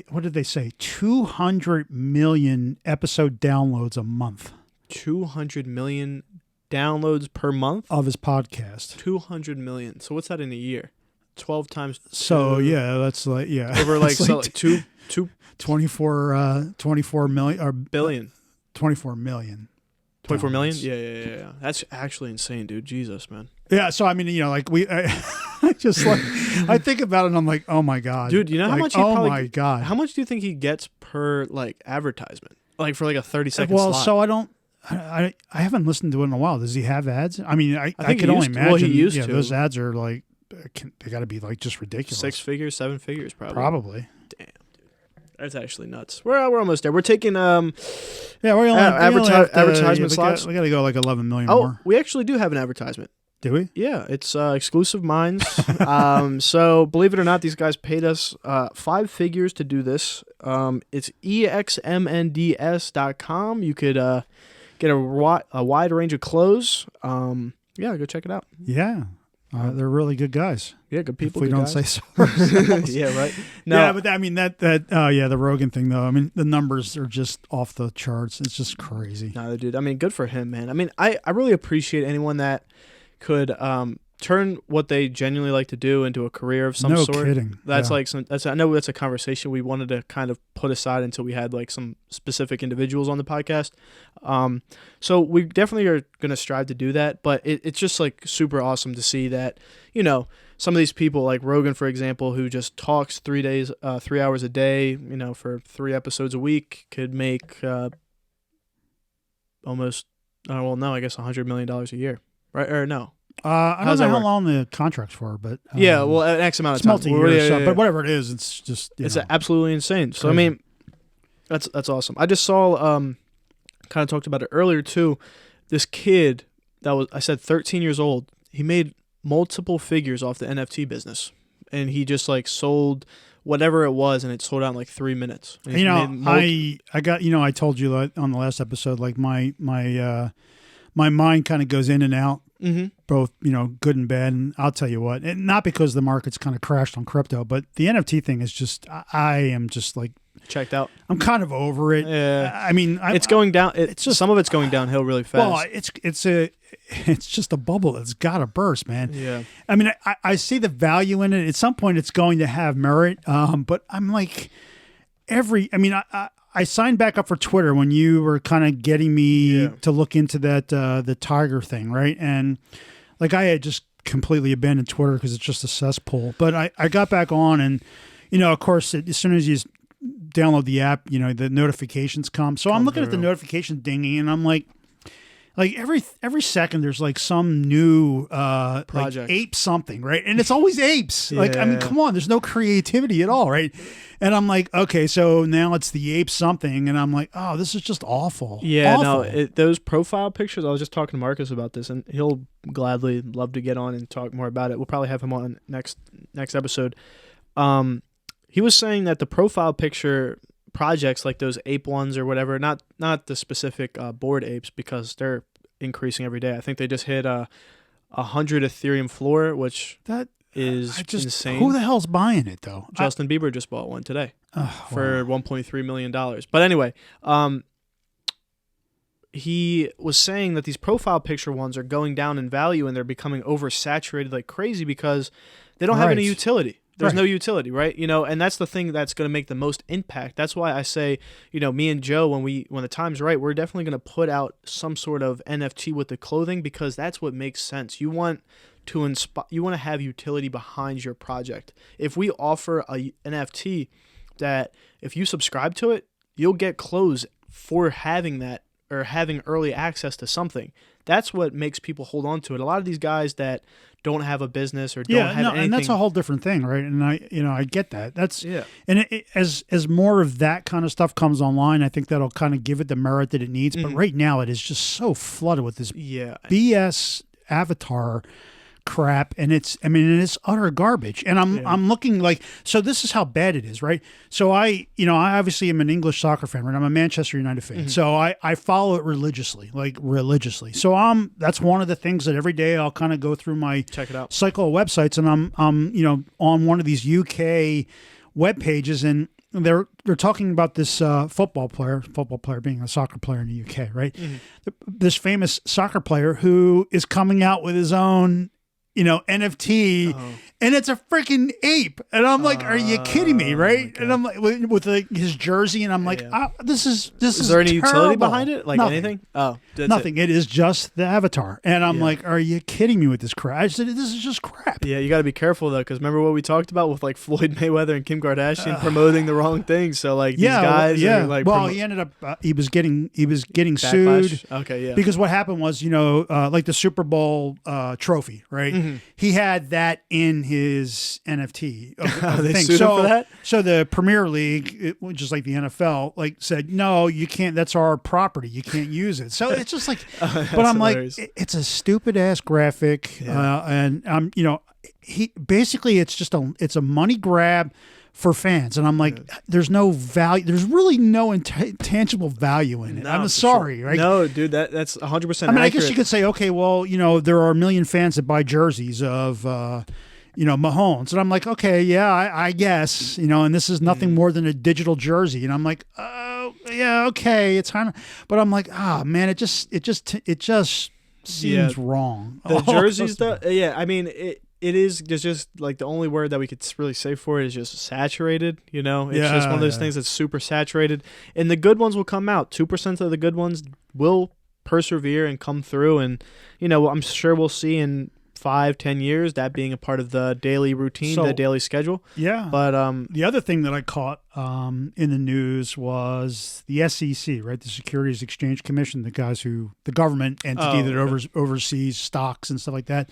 what did they say? 200 million episode downloads a month. 200 million downloads per month of his podcast. 200 million. So what's that in a year? 12 times. So yeah, that's over two 24 million or billion. 24 million. 24 million? Yeah. That's actually insane, dude. Jesus, man. Yeah, so I mean, I just I think about it and I'm like, oh my god, dude. You know how much? My god, how much do you think he gets per advertisement? For a 30-second slot? So I haven't listened to it in a while. Does he have ads? I mean, I can only imagine. Well, he used to. Those ads are they got to be just ridiculous. 6 figures, 7 figures, probably. Probably. Damn, dude. That's actually nuts. We're almost there. We're taking we're advertisement slots. We got to go 11 million more. more. We actually do have an advertisement. Do we? Yeah, it's Exclusive Minds. So believe it or not, these guys paid us 5 figures to do this. It's exmnds.com. You could get a wide range of clothes. Go check it out. Yeah. They're really good guys. Yeah, good people. If we don't guys. say so ourselves. Yeah, right. No. Yeah, but I mean the Rogan thing though. I mean the numbers are just off the charts. It's just crazy. No, dude. I mean, good for him, man. I mean, I really appreciate anyone that could turn what they genuinely like to do into a career of some sort. No kidding. That's I know that's a conversation we wanted to kind of put aside until we had some specific individuals on the podcast. So we definitely are going to strive to do that, but it's just super awesome to see that, some of these people like Rogan, for example, who just talks 3 hours a day, for 3 episodes a week, could make almost, I guess $100 million a year, right? Or no. I don't know how long the contract's for, but an X amount of time. It's multi-year, but whatever it is, it's just absolutely insane. So I mean, that's awesome. I just saw kind of talked about it earlier too. This kid I said 13 years old. He made multiple figures off the NFT business, and he just sold whatever it was, and it sold out in 3 minutes. I got I told you on the last episode, my mind kind of goes in and out. Mm-hmm. Both, good and bad. And I'll tell you what, and not because the market's kind of crashed on crypto, but the NFT thing is just, I am just checked out. I'm kind of over it. Yeah. I mean, it's going down. It's just, some of it's going downhill really fast. Well, it's just a bubble that's got to burst, man. Yeah. I mean, I see the value in it. At some point, it's going to have merit. But I'm I signed back up for Twitter when you were kind of getting me to look into that the Tiger thing, right? And I had just completely abandoned Twitter because it's just a cesspool. But I got back on, and of course, as soon as you download the app, the notifications come. So I'm looking at the notification dinging, and I'm like every second there's some new project, ape something, right? And it's always apes. Yeah. I mean, come on, there's no creativity at all, right? And I'm like, okay, so now it's the ape something, and I'm like, oh, this is just awful. Yeah, awful. No, those profile pictures. I was just talking to Marcus about this, and he'll gladly love to get on and talk more about it. We'll probably have him on next episode. He was saying that the profile picture projects like those ape ones or whatever, not the specific bored apes, because they're increasing every day. I think they just hit 100 Ethereum floor, which is insane. Who the hell's buying it though? Justin Bieber just bought one today for $1.3 million. But anyway, he was saying that these profile picture ones are going down in value and they're becoming oversaturated like crazy because they don't have any utility. There's no utility, right? And that's the thing that's going to make the most impact. That's why I say, me and Joe, when the time's right, we're definitely going to put out some sort of NFT with the clothing, because that's what makes sense. You want to you want to have utility behind your project. If we offer a NFT that if you subscribe to it, you'll get clothes for having that or having early access to something. That's what makes people hold on to it. A lot of these guys that don't have a business or don't have anything. And that's a whole different thing, right? And I get that. That's Yeah. And as more of that kind of stuff comes online, I think that'll kind of give it the merit that it needs. But right now, it is just so flooded with this BS avatar crap, and it's utter garbage. And I'm looking like, so this is how bad it is, right? So I obviously am an English soccer fan, right? I'm a Manchester United fan. So I follow it religiously. So that's one of the things that every day I'll kind of go through my check it out cycle of websites, and I'm on one of these UK web pages, and they're talking about this football player being a soccer player in the UK, right? This famous soccer player who is coming out with his own NFT, and it's a freaking ape. And I'm like, are you kidding me, right? And I'm like, with like his jersey, and I'm like, this is there any terrible. utility behind it? Like Nothing. anything? Oh, that's nothing. It is just the avatar. And I'm like, are you kidding me with this crap? I said, this is just crap. Yeah, you got to be careful though, because remember what we talked about with like Floyd Mayweather and Kim Kardashian promoting the wrong things. So like these guys, are, like, he ended up he was getting backlash. sued. Okay, yeah. Because what happened was, like the Super Bowl trophy, right? He had that in his NFT of the They thing. sued him for that? So the Premier League, which is like the NFL, like said, no, you can't. That's our property. You can't use it. So it's just like, but I'm hilarious. like, it's a stupid ass graphic, and he basically it's a money grab for fans, and I'm like, there's no value. There's really no intangible value in it. No, I'm sorry, sure. right? No, dude, that's 100%. I mean, I guess you could say, okay, well, there are a million fans that buy jerseys of, Mahomes, and I'm like, okay, yeah, I guess, and this is nothing more than a digital jersey, and I'm like, oh, yeah, okay, it's kind of, but I'm like, man, it just seems wrong. The jerseys, though, I mean, it is just like the only word that we could really say for it is just saturated. It's just one of those things that's super saturated, and the good ones will come out. 2% of the good ones will persevere and come through, and I'm sure we'll see in 5-10 years that being a part of the daily routine, the daily schedule. Yeah. But the other thing that I caught in the news was the SEC, right? The Securities Exchange Commission, the government entity that oversees stocks and stuff like that.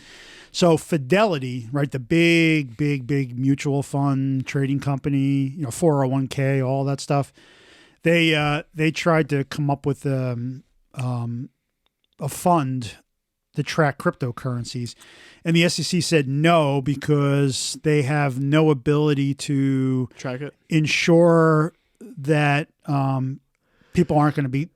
So Fidelity, right, the big mutual fund trading company, 401k, all that stuff. They tried to come up with a fund to track cryptocurrencies, and the SEC said no because they have no ability to track it, ensure that people aren't going to be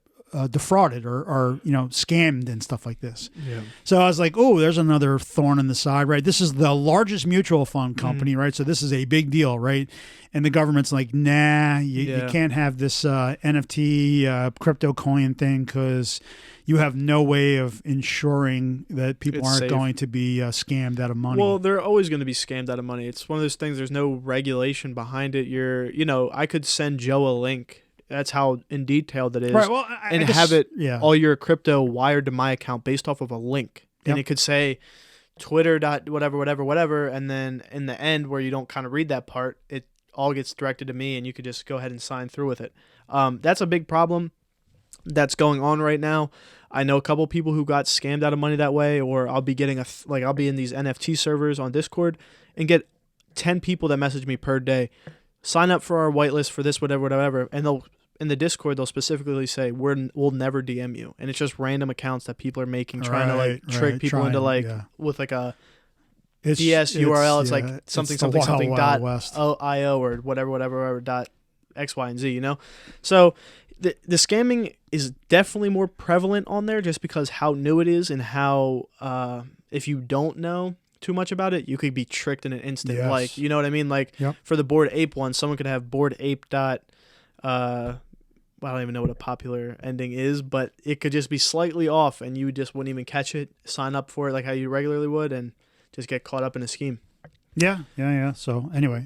defrauded or scammed and stuff like this. Yeah. So I was like, oh, there's another thorn in the side, right? This is the largest mutual fund company, right? So this is a big deal, right? And the government's like, nah, you can't have this NFT crypto coin thing because you have no way of ensuring that people aren't safe. going to be scammed out of money. Well, they're always going to be scammed out of money. It's one of those things. There's no regulation behind it. I could send Joe a link. That's how in detail that is. Right. Well, I guess, have it all your crypto wired to my account based off of a link, and it could say Twitter whatever, and then in the end where you don't kind of read that part, it all gets directed to me, and you could just go ahead and sign through with it. That's a big problem that's going on right now. I know a couple people who got scammed out of money that way, or I'll be getting I'll be in these NFT servers on Discord and get 10 people that message me per day, sign up for our whitelist for this, whatever, and they'll in the Discord they'll specifically say we'll never DM you, and it's just random accounts that people are making trying to trick people into with like a DS URL. It's like something dot .io or whatever dot X, Y, and Z. So the scamming is definitely more prevalent on there just because how new it is and how if you don't know too much about it, you could be tricked in an instant. Yes. Like, you know what I mean? Like for the Bored Ape one, someone could have Bored Ape dot I don't even know what a popular ending is, but it could just be slightly off and you just wouldn't even catch it, sign up for it like how you regularly would, and just get caught up in a scheme. Yeah. So anyway,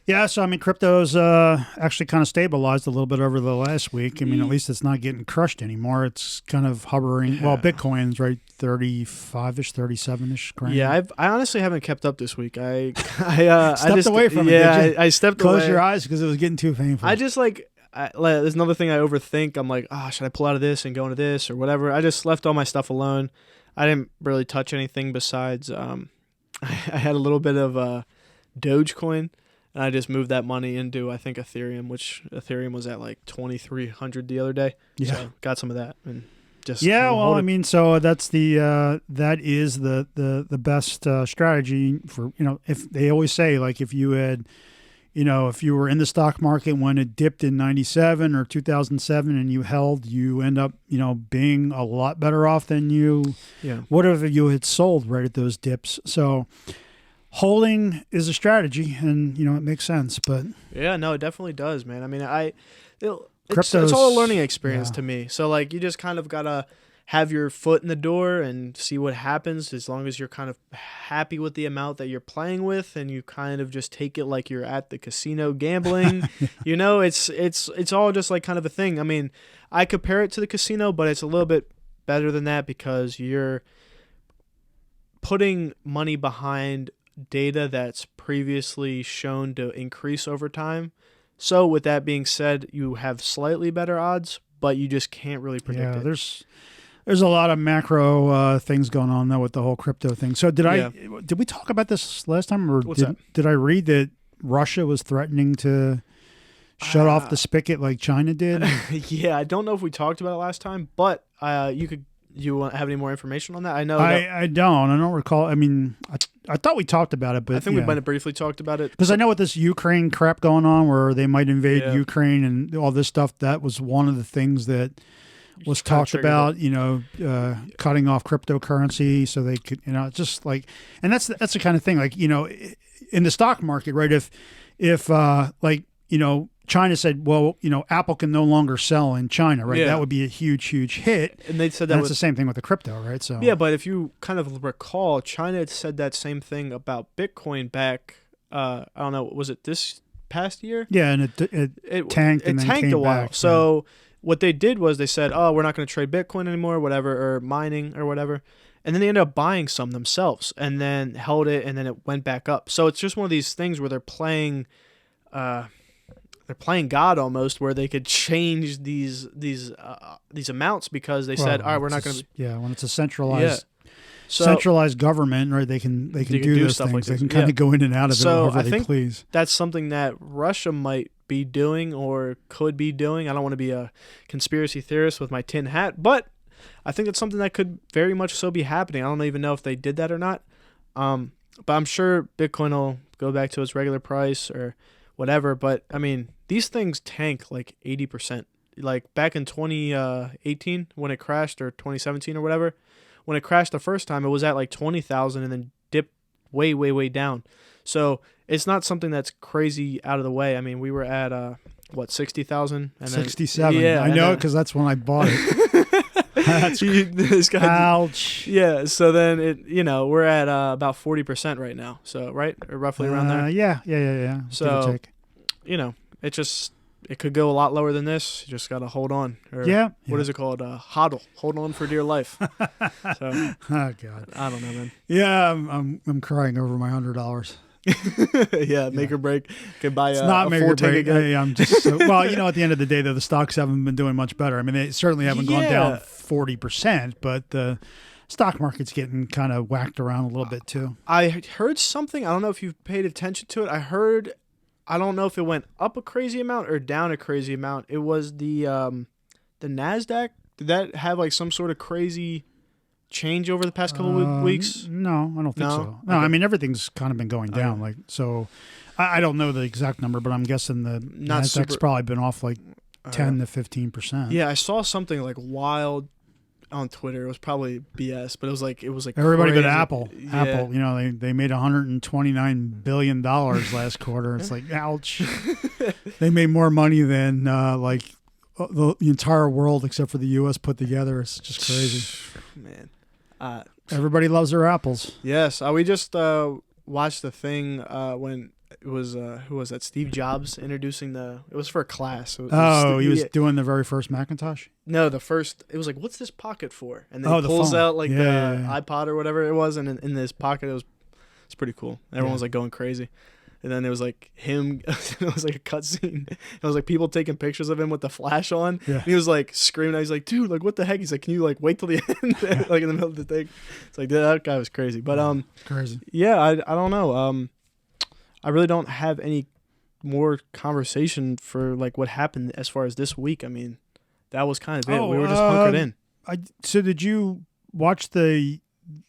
Yeah, so I mean, crypto's actually kind of stabilized a little bit over the last week. I mean, at least it's not getting crushed anymore. It's kind of hovering. Yeah. Well, Bitcoin's right 35-ish, 37-ish grand. Yeah, I honestly haven't kept up this week. I stepped away from it. Yeah, I stepped away. Closed your eyes because it was getting too painful. I just there's another thing I overthink. I'm like, should I pull out of this and go into this or whatever? I just left all my stuff alone. I didn't really touch anything besides I had a little bit of Dogecoin, and I just moved that money into, I think, Ethereum, which Ethereum was at like 2,300 the other day. Yeah. So got some of that and just well, I mean, so that's that is the best strategy for, if they always say, like, if you had, if you were in the stock market when it dipped in 97 or 2007 and you held, you end up, being a lot better off than you would have if you had sold right at those dips. So holding is a strategy, and, it makes sense. But yeah, no, it definitely does, man. I mean, it's Crypto's- all a learning experience yeah. to me. So, like, you just kind of got to have your foot in the door and see what happens, as long as you're kind of happy with the amount that you're playing with, and you kind of just take it like you're at the casino gambling. It's all just like kind of a thing. I mean, I compare it to the casino, but it's a little bit better than that because you're putting money behind data that's previously shown to increase over time. So with that being said, you have slightly better odds, but you just can't really predict it. There's a lot of macro things going on though with the whole crypto thing. So did we talk about this last time, or did I read that Russia was threatening to shut off the spigot like China did? Yeah, I don't know if we talked about it last time, but you want have any more information on that? I know I don't recall. I mean, I thought we talked about it, but I think we might have briefly talked about it. Because I know with this Ukraine crap going on where they might invade Ukraine and all this stuff, that was one of the things that was talked about, cutting off cryptocurrency so they could, just like, and that's the kind of thing, like, in the stock market, right? If China said, well, Apple can no longer sell in China, right? Yeah. That would be a huge, huge hit. And they said that's the same thing with the crypto, right? So yeah, but if you kind of recall, China had said that same thing about Bitcoin back, I don't know, was it this past year? Yeah, and it tanked and then came a while. back. So what they did was they said, oh, we're not going to trade Bitcoin anymore, whatever, or mining or whatever. And then they ended up buying some themselves and then held it, and then it went back up. So it's just one of these things where they're playing God almost, where they could change these amounts because they said, all right, we're not going to. Yeah, when it's a centralized government, right? They can do those stuff things. Like they can kind of go in and out of it however they please. That's something that Russia might be doing or could be doing. I don't want to be a conspiracy theorist with my tin hat, but I think that's something that could very much so be happening. I don't even know if they did that or not. But I'm sure Bitcoin will go back to its regular price or whatever. But I mean, these things tank like 80%. Like back in 2018 when it crashed, or 2017 or whatever, when it crashed the first time, it was at like 20,000 and then dipped way, way, way down. So it's not something that's crazy out of the way. I mean, we were at 60,000 and 67. Yeah, I know, because that's when I bought it. That's this guy, ouch. Yeah. So then we're at about 40% right now. So right, or roughly around there. Yeah. So it could go a lot lower than this. You just gotta hold on. Or what is it called? Hodl. Hold on for dear life. So, oh God. I don't know, man. Yeah, I'm crying over my $100. Make or break. Could buy it's not make or break. Again. I'm just at the end of the day, though, the stocks haven't been doing much better. I mean, they certainly haven't gone down 40%, but the stock market's getting kind of whacked around a little bit too. I heard something. I don't know if you've paid attention to it. I don't know if it went up a crazy amount or down a crazy amount. It was the NASDAQ. Did that have like some sort of crazy change over the past couple of weeks? No, I don't think so. No, okay. I mean, everything's kind of been going down. Like, so I don't know the exact number, but I'm guessing the NASDAQ's probably been off like 10 to 15%. Yeah, I saw something like wild on Twitter. It was probably BS, but it was like everybody crazy. But Apple. Yeah. Apple, they made $129 billion last quarter. It's like, ouch. They made more money than the entire world except for the U.S. put together. It's just crazy. Man. Everybody loves their apples. Yes. We just watched the thing when it was who was that? Steve Jobs introducing it was for a class. He was doing the very first Macintosh? No, it was like, what's this pocket for? And then he pulls out like the iPod or whatever it was, and in this pocket it's pretty cool. Everyone was like going crazy. And then it was like him. It was like a cutscene. It was like people taking pictures of him with the flash on. Yeah. And he was like screaming. He's like, dude, like what the heck? He's like, can you like wait till the end? Like in the middle of the thing. It's like that guy was crazy. But crazy. yeah, I don't know. I really don't have any more conversation for like what happened as far as this week. I mean, that was kind of it. We were just hunkered in. So did you watch the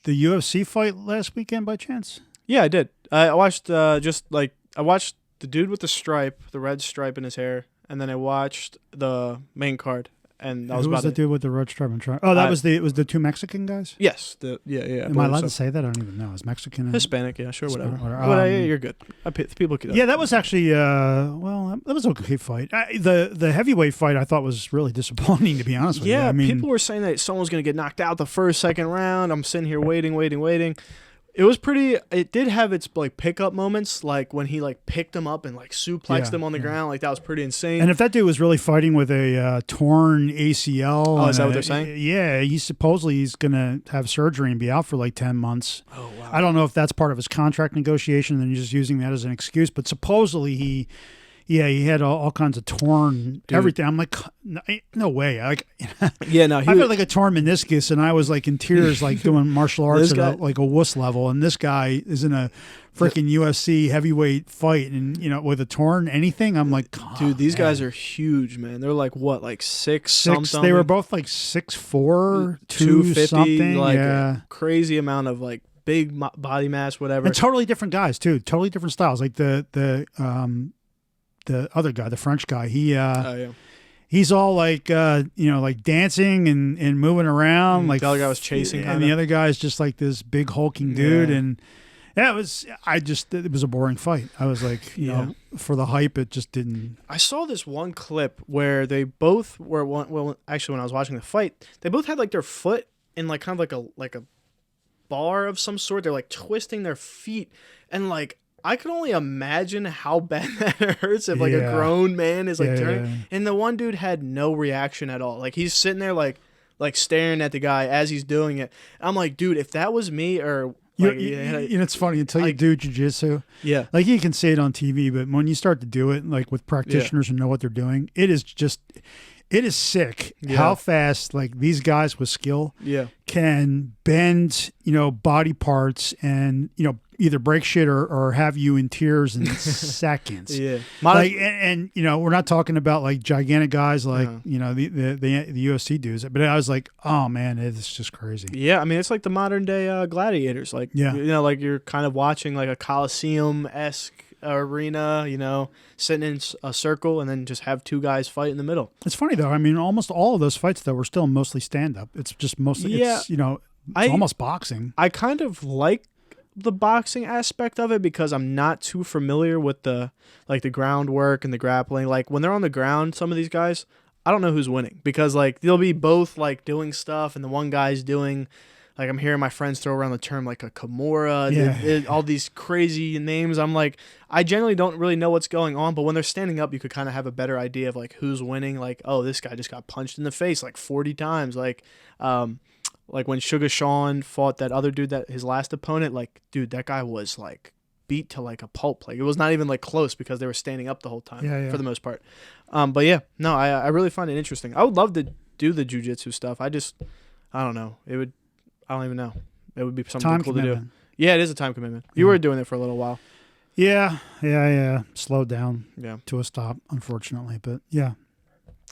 UFC fight last weekend by chance? Yeah, I did. I watched I watched the dude with the red stripe in his hair, and then I watched the main card, and that was Who was about the it. dude with the red stripe? It was the two Mexican guys. Yes, yeah. Am I allowed to say that? I don't even know. Is Mexican and Hispanic? Yeah, sure, whatever. Hispanic, But you're good. People could. Yeah, that was actually that was an okay fight. The heavyweight fight I thought was really disappointing, to be honest with you. Yeah, I mean, people were saying that someone was going to get knocked out the first, second round. I'm sitting here waiting. It was pretty. It did have its like pickup moments, like when he like picked him up and like suplexed him on the ground. Like that was pretty insane. And if that dude was really fighting with a torn ACL, oh, is that what they're saying? Yeah, he's gonna have surgery and be out for like 10 months. Oh wow. I don't know if that's part of his contract negotiation and he's just using that as an excuse. But supposedly he had all kinds of torn everything. I'm like, no way. Like, yeah, no. I felt like a torn meniscus, and I was like in tears, like doing martial arts at like a wuss level. And this guy is in a freaking UFC heavyweight fight, and with a torn anything. I'm like, dude, these guys are huge, man. They're like what, like six something. They were both like 6'4", 250, something. like a crazy amount of like big body mass, whatever. And totally different guys too. Totally different styles. Like the other guy, the French guy, he's all like like dancing and moving around. Like the other guy was chasing, and the other guy's just like this big hulking dude. And it was a boring fight. I was like, for the hype, it just didn't. I saw this one clip where they both were actually when I was watching the fight, they both had like their foot in like kind of like a bar of some sort. They're like twisting their feet, and like I can only imagine how bad that hurts if like a grown man is like turning. Yeah. And the one dude had no reaction at all. Like he's sitting there like staring at the guy as he's doing it. I'm like, dude, if that was me or like, it's funny until you do jiu-jitsu. Yeah. Like you can see it on TV, but when you start to do it like with practitioners who know what they're doing, it is sick how fast like these guys with skill can bend, body parts and, either break shit or have you in tears in seconds. Yeah. Like, and we're not talking about like gigantic guys like, the UFC dudes, but I was like, oh man, it's just crazy. Yeah. I mean, it's like the modern day gladiators. Like, like you're kind of watching like a Coliseum-esque arena, sitting in a circle and then just have two guys fight in the middle. It's funny though. I mean, almost all of those fights though were still mostly stand up. It's just mostly, it's almost boxing. I kind of like the boxing aspect of it because I'm not too familiar with the groundwork and the grappling. Like when they're on the ground, some of these guys, I don't know who's winning because like they'll be both like doing stuff and the one guy's doing like I'm hearing my friends throw around the term like a Kimura, all these crazy names. I'm like, I generally don't really know what's going on, but when they're standing up, you could kind of have a better idea of like who's winning. Like, oh, this guy just got punched in the face like 40 times. Like when Sugar Sean fought that other dude, that his last opponent, like, dude, that guy was like beat to like a pulp. Like it was not even like close because they were standing up the whole time for the most part. But yeah, no, I really find it interesting. I would love to do the jiu-jitsu stuff. I don't know. I don't even know. It would be something cool to do. Yeah, it is a time commitment. You were doing it for a little while. Yeah. Slowed down to a stop, unfortunately. But yeah.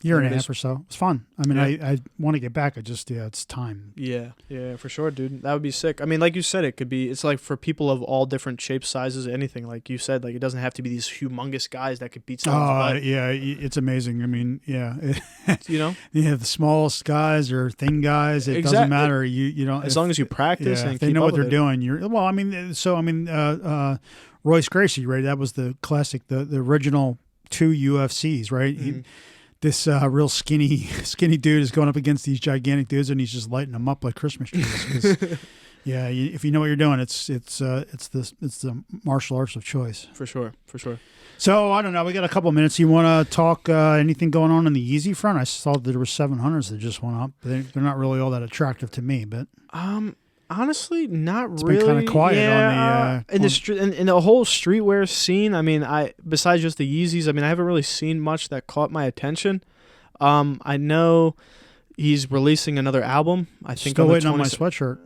Year and a half or so. It was fun. I mean, I want to get back. It's time. Yeah, for sure, dude. That would be sick. I mean, like you said, it's like for people of all different shapes, sizes, anything. Like you said, like it doesn't have to be these humongous guys that could beat someone. Yeah, it's amazing. I mean, the smallest guys or thin guys, it doesn't matter. You don't, as long as you practice and if they know what they're doing. Royce Gracie, right? That was the classic, the original 2 UFCs, right? Mm-hmm. This real skinny dude is going up against these gigantic dudes, and he's just lighting them up like Christmas trees. If you know what you're doing, it's the martial arts of choice. For sure. So I don't know. We got a couple minutes. You want to talk anything going on in the Yeezy front? I saw that there were 700s that just went up. They're not really all that attractive to me, but Honestly, not It's really. been kind of quiet yeah, on the in the whole streetwear scene. I mean, besides just the Yeezys, I mean, I haven't really seen much that caught my attention. I know he's releasing another album. I think still on the waiting on my 20 sweatshirt.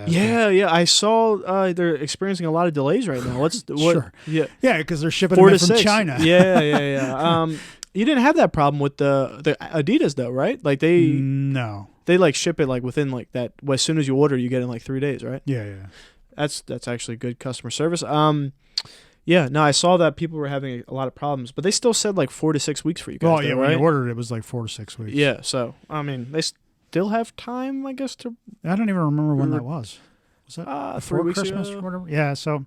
Yeah. I saw they're experiencing a lot of delays right now. What? Sure. Yeah, Because they're shipping 4 them to in from 6. China. Yeah. You didn't have that problem with the Adidas though, right? Like No. they like ship it like within like that. As soon as you order, you get it in like 3 days, right? Yeah. That's actually good customer service. Yeah, no, I saw that people were having a lot of problems, but they still said like 4 to 6 weeks for you guys. Well, though, yeah, right? when you ordered it was like 4 to 6 weeks. Yeah, so I mean, they still have time, I guess, to. I don't even remember when that was. Was that 3 before weeks Christmas ago? or whatever? Yeah. So,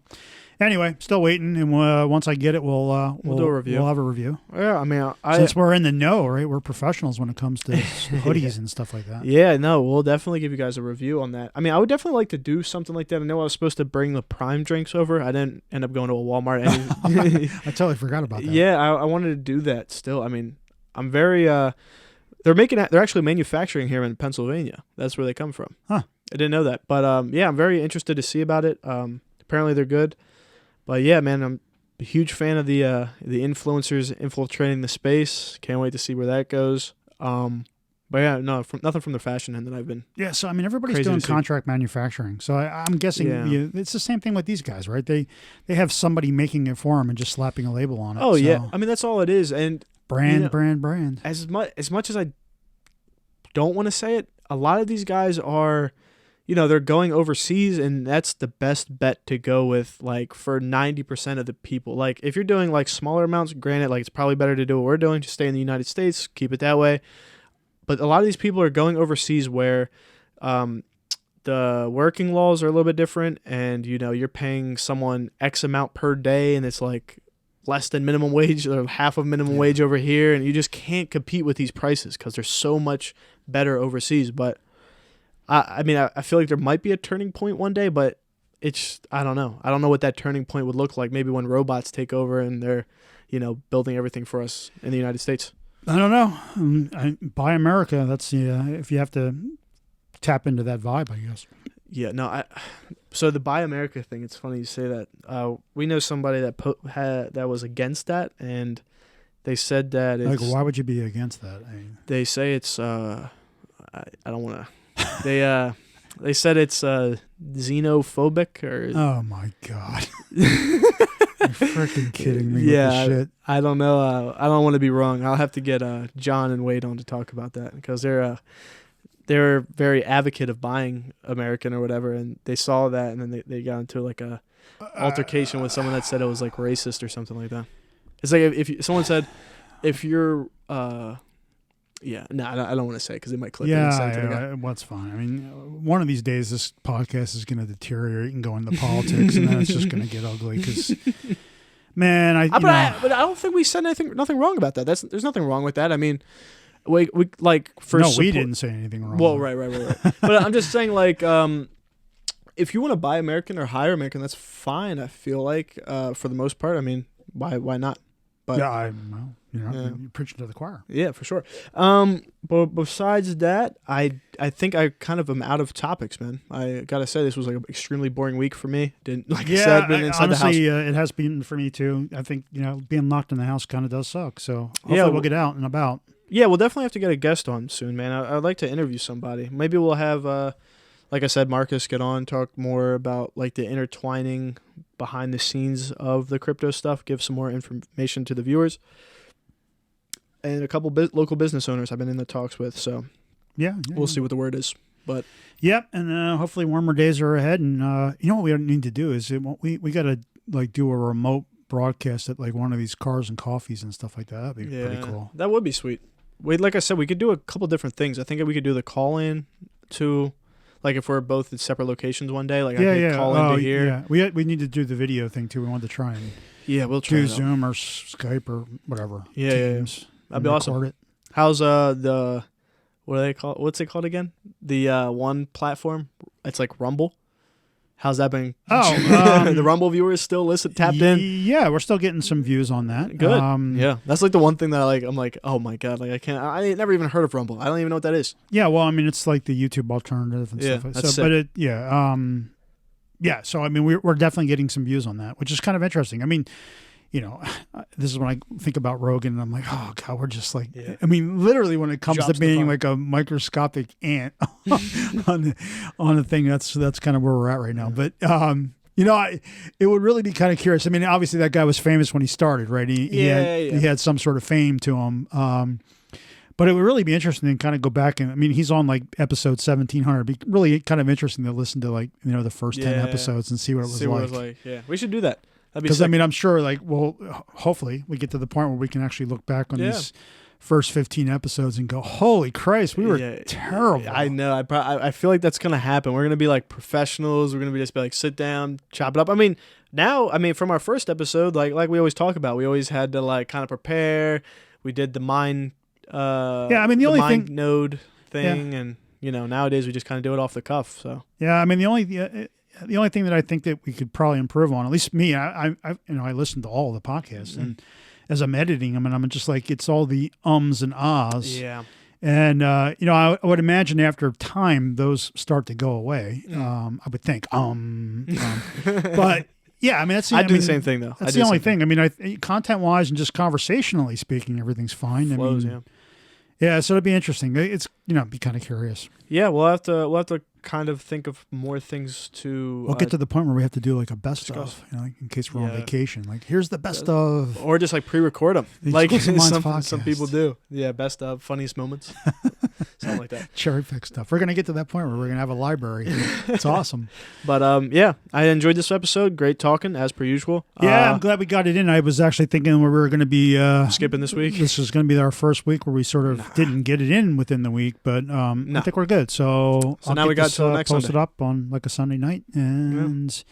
anyway, still waiting, and once I get it, we'll do a review. We'll have a review. Yeah, I mean, Since we're in the know, right? We're professionals when it comes to hoodies and stuff like that. Yeah, no, we'll definitely give you guys a review on that. I mean, I would definitely like to do something like that. I know I was supposed to bring the Prime drinks over. I didn't end up going to a Walmart. I totally forgot about that. Yeah, I wanted to do that still. I mean, I'm very. They're actually manufacturing here in Pennsylvania. That's where they come from. Huh. I didn't know that, but yeah, I'm very interested to see about it. Apparently they're good, but yeah, man, I'm a huge fan of the influencers infiltrating the space. Can't wait to see where that goes. But yeah, no, nothing from the fashion end that I've been. Yeah, so I mean, everybody's Crazy doing to see. contract manufacturing. So I'm guessing Yeah. it's the same thing with these guys, right? They have somebody making it for them and just slapping a label on it. Oh so yeah, I mean that's all it is, and brand. as much as I don't want to say it, a lot of these guys are, they're going overseas, and that's the best bet to go with, like, for 90% of the people. Like, if you're doing, like, smaller amounts, granted, like, it's probably better to do what we're doing, just stay in the United States, keep it that way. But a lot of these people are going overseas where the working laws are a little bit different, and, you're paying someone X amount per day, and it's, like, less than minimum wage or half of minimum wage over here, and you just can't compete with these prices because they're so much better overseas. But I mean, I feel like there might be a turning point one day, but I don't know. I don't know what that turning point would look like. Maybe when robots take over and they're, building everything for us in the United States. I don't know. Buy America. That's if you have to tap into that vibe, I guess. Yeah, no. So the Buy America thing, it's funny you say that. We know somebody that was against that, and they said that it's... Like, why would you be against that? They say it's... I don't want to... They said it's xenophobic or... Oh, my God. You're freaking kidding me with this shit. I don't know. I don't want to be wrong. I'll have to get John and Wade on to talk about that because they're very advocate of buying American or whatever, and they saw that, and then they got into like a altercation with someone that said it was like racist or something like that. It's like if someone said if you're I don't want to say because it might clip. Yeah, what's fine. I mean, one of these days this podcast is going to deteriorate and go into politics, and then it's just going to get ugly. Because, man, but I don't think we said nothing wrong about that. There's nothing wrong with that. I mean, we like for we didn't say anything wrong. Well, right. But I'm just saying, like, if you want to buy American or hire American, that's fine. I feel like for the most part. I mean, why not? But yeah, you're preaching to the choir. Yeah, for sure. But besides that, I think I kind of am out of topics, man. I gotta say this was like an extremely boring week for me. Been inside honestly, the house. It has been for me too. I think being locked in the house kind of does suck. So hopefully we'll get out and about. Yeah, we'll definitely have to get a guest on soon, man. I'd like to interview somebody. Maybe we'll have, like I said, Marcus get on, talk more about like the intertwining behind the scenes of the crypto stuff, give some more information to the viewers. And a couple local business owners I've been in the talks with, so we'll see what the word is. But and hopefully warmer days are ahead. And what we need to do is we got to like do a remote broadcast at like one of these cars and coffees and stuff like that. That'd be pretty cool. That would be sweet. Like I said, we could do a couple different things. I think we could do the call in to, like if we're both at separate locations one day. Like I could call into here. Yeah, we need to do the video thing too. We wanted to try and we'll try do Zoom or Skype or whatever. Teams. That'd be awesome. It. How's the what do they call? What's it called again? The one platform. It's like Rumble. How's that been? Oh, the Rumble viewers still tapped in. Yeah, we're still getting some views on that. Good. Yeah, that's like the one thing that I'm like, oh my god, like I never even heard of Rumble. I don't even know what that is. Yeah, well, I mean, it's like the YouTube alternative and stuff. That's so, sick. But so I mean, we're definitely getting some views on that, which is kind of interesting. I mean, this is when I think about Rogan, and I'm like, oh god, we're just like, I mean, literally when it comes to being like a microscopic ant on the thing, that's kind of where we're at right now. But it would really be kind of curious. I mean, obviously that guy was famous when he started, right? He had some sort of fame to him. But it would really be interesting to kind of go back and, I mean, he's on like episode 1700. It'd be really kind of interesting to listen to like, the first 10 episodes and see what it was like. Yeah, we should do that. Because, I mean, I'm sure like, well, hopefully we get to the point where we can actually look back on these first 15 episodes and go, holy Christ, we were terrible. I know. I feel like that's going to happen. We're going to be like professionals. We're going to just be like, sit down, chop it up. I mean, from our first episode, like we always talk about, we always had to like kind of prepare. We did the mind the only mind node thing, and nowadays we just kind of do it off the cuff. So I mean the only thing that I think that we could probably improve on, at least me, I listen to all of the podcasts, and as I'm editing them, and I'm just like, it's all the ums and ahs. Yeah. And I would imagine after time those start to go away. I would think but. Yeah, I mean, I do the same thing though. That's the only thing. I mean, content-wise and just conversationally speaking, everything's fine. Flows, yeah. So it'd be interesting. It's be kind of curious. Yeah, we'll have to kind of think of more things to. We'll get to the point where we have to do like a best of, in case we're on vacation. Like, here's the best of, or just like pre-record them, like some people do. Yeah, best of, funniest moments, something like that. Cherry pick stuff. We're gonna get to that point where we're gonna have a library. It's awesome. But I enjoyed this episode. Great talking as per usual. Yeah, I'm glad we got it in. I was actually thinking we were going to be skipping this week. This is going to be our first week where we sort of didn't get it in within the week, but I think we're good. So now we got till next posted Sunday. Up on like a Sunday night, and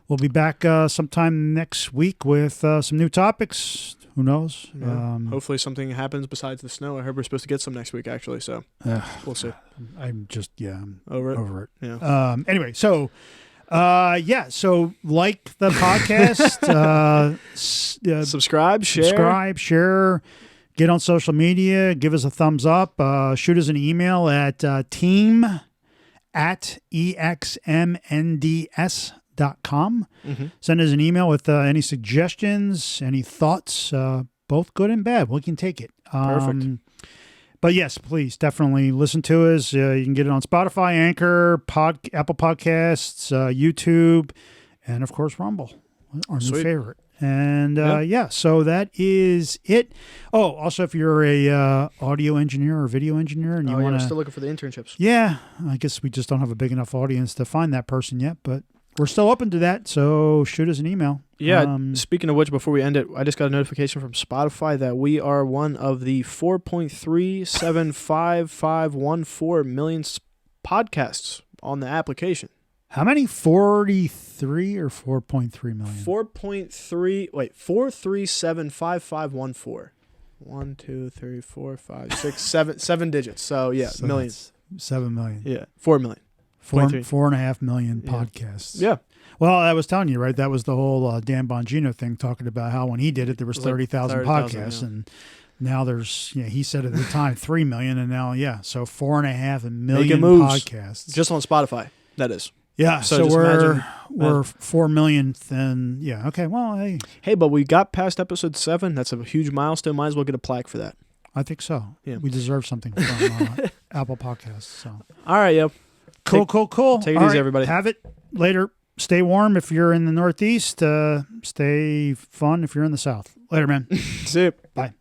we'll be back sometime next week with some new topics. Who knows? Yeah. Hopefully something happens besides the snow. I heard we're supposed to get some next week, actually. So we'll see. I'm just over it. Yeah. Anyway, so. So like the podcast, subscribe, share, get on social media, give us a thumbs up, shoot us an email at team@exmnds.com. Send us an email with any suggestions, any thoughts, both good and bad. We can take it. Perfect. But yes, please definitely listen to us. You can get it on Spotify, Anchor, Apple Podcasts, YouTube, and of course Rumble, our new favorite. And so that is it. Oh, also if you're a audio engineer or video engineer and you want to, still looking for the internships. Yeah, I guess we just don't have a big enough audience to find that person yet, but we're still open to that. So shoot us an email. Yeah. Speaking of which, before we end it, I just got a notification from Spotify that we are one of the 4.375514 million podcasts on the application. How many? 43 or 4.3 million? 4375514. 1, 2, 3, 4, 5, 6, 7 digits. So millions. 7 million. Yeah. 4 million. 4.5 million podcasts. Yeah. Well, I was telling you, right? That was the whole Dan Bongino thing, talking about how when he did it, there was 30,000 podcasts, and now there's, he said at the time 3 million, and now so 4.5 million podcasts just on Spotify. That is. Yeah. So we're 4 millionth, and okay. Well, hey, but we got past episode 7. That's a huge milestone. Might as well get a plaque for that. I think so. Yeah. We deserve something from Apple Podcasts. So. All right, yo. Cool. Take it easy, everybody. Have it later. Stay warm if you're in the Northeast. Stay fun if you're in the South. Later, man. See you. Bye.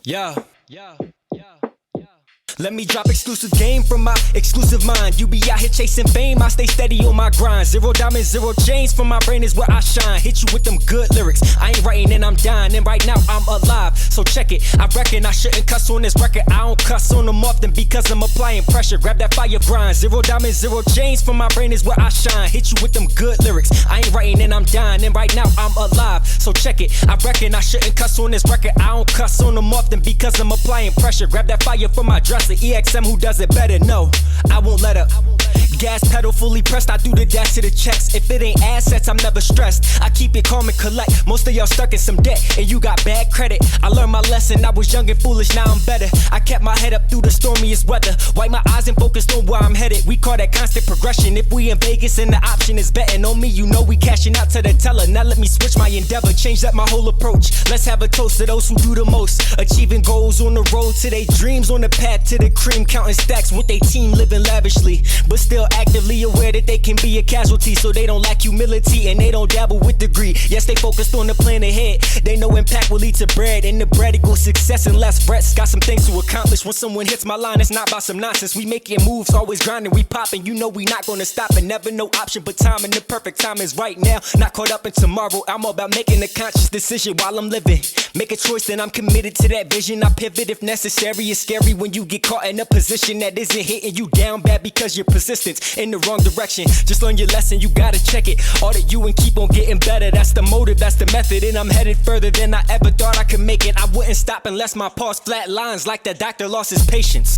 Yeah. Let me drop exclusive game from my exclusive mind. You be out here chasing fame, I stay steady on my grind. Zero diamonds, zero chains, from my brain is where I shine. Hit you with them good lyrics, I ain't writing and I'm dying. And right now I'm alive, so check it. I reckon I shouldn't cuss on this record. I don't cuss on them often because I'm applying pressure. Grab that fire grind. Zero diamonds, zero chains, from my brain is where I shine. Hit you with them good lyrics, I ain't writing and I'm dying. And right now I'm alive, so check it. I reckon I shouldn't cuss on this record. I don't cuss on them often because I'm applying pressure. Grab that fire from my dresser. EXM, who does it better? No, I won't let up. Gas pedal fully pressed, I do the dash to the checks. If it ain't assets, I'm never stressed. I keep it calm and collect. Most of y'all stuck in some debt, and you got bad credit. I learned my lesson, I was young and foolish, now I'm better. I kept my head up through the stormiest weather. Wipe my eyes and focused on where I'm headed. We call that constant progression. If we in Vegas and the option is betting on me, you know we cashing out to the teller. Now let me switch my endeavor, change up my whole approach. Let's have a toast to those who do the most. Achieving goals on the road to their dreams, on the path to the cream, counting stacks with their team, living lavishly, but still actively aware that they can be a casualty. So they don't lack humility and they don't dabble with the greed. Yes, they focused on the plan ahead. They know impact will lead to bread, and the bread equals success and less threats. Got some things to accomplish. When someone hits my line, it's not about some nonsense. We making moves, always grinding, we popping. You know we not gonna stop, and never no option but time, and the perfect time is right now. Not caught up in tomorrow. I'm all about making a conscious decision while I'm living. Make a choice, then I'm committed to that vision. I pivot if necessary. It's scary when you get caught in a position that isn't hitting you down bad because your persistence in the wrong direction. Just learn your lesson, you gotta check it. Audit you and keep on getting better. That's the motive, that's the method. And I'm headed further than I ever thought I could make it. I wouldn't stop unless my pulse flat lines like the doctor lost his patience.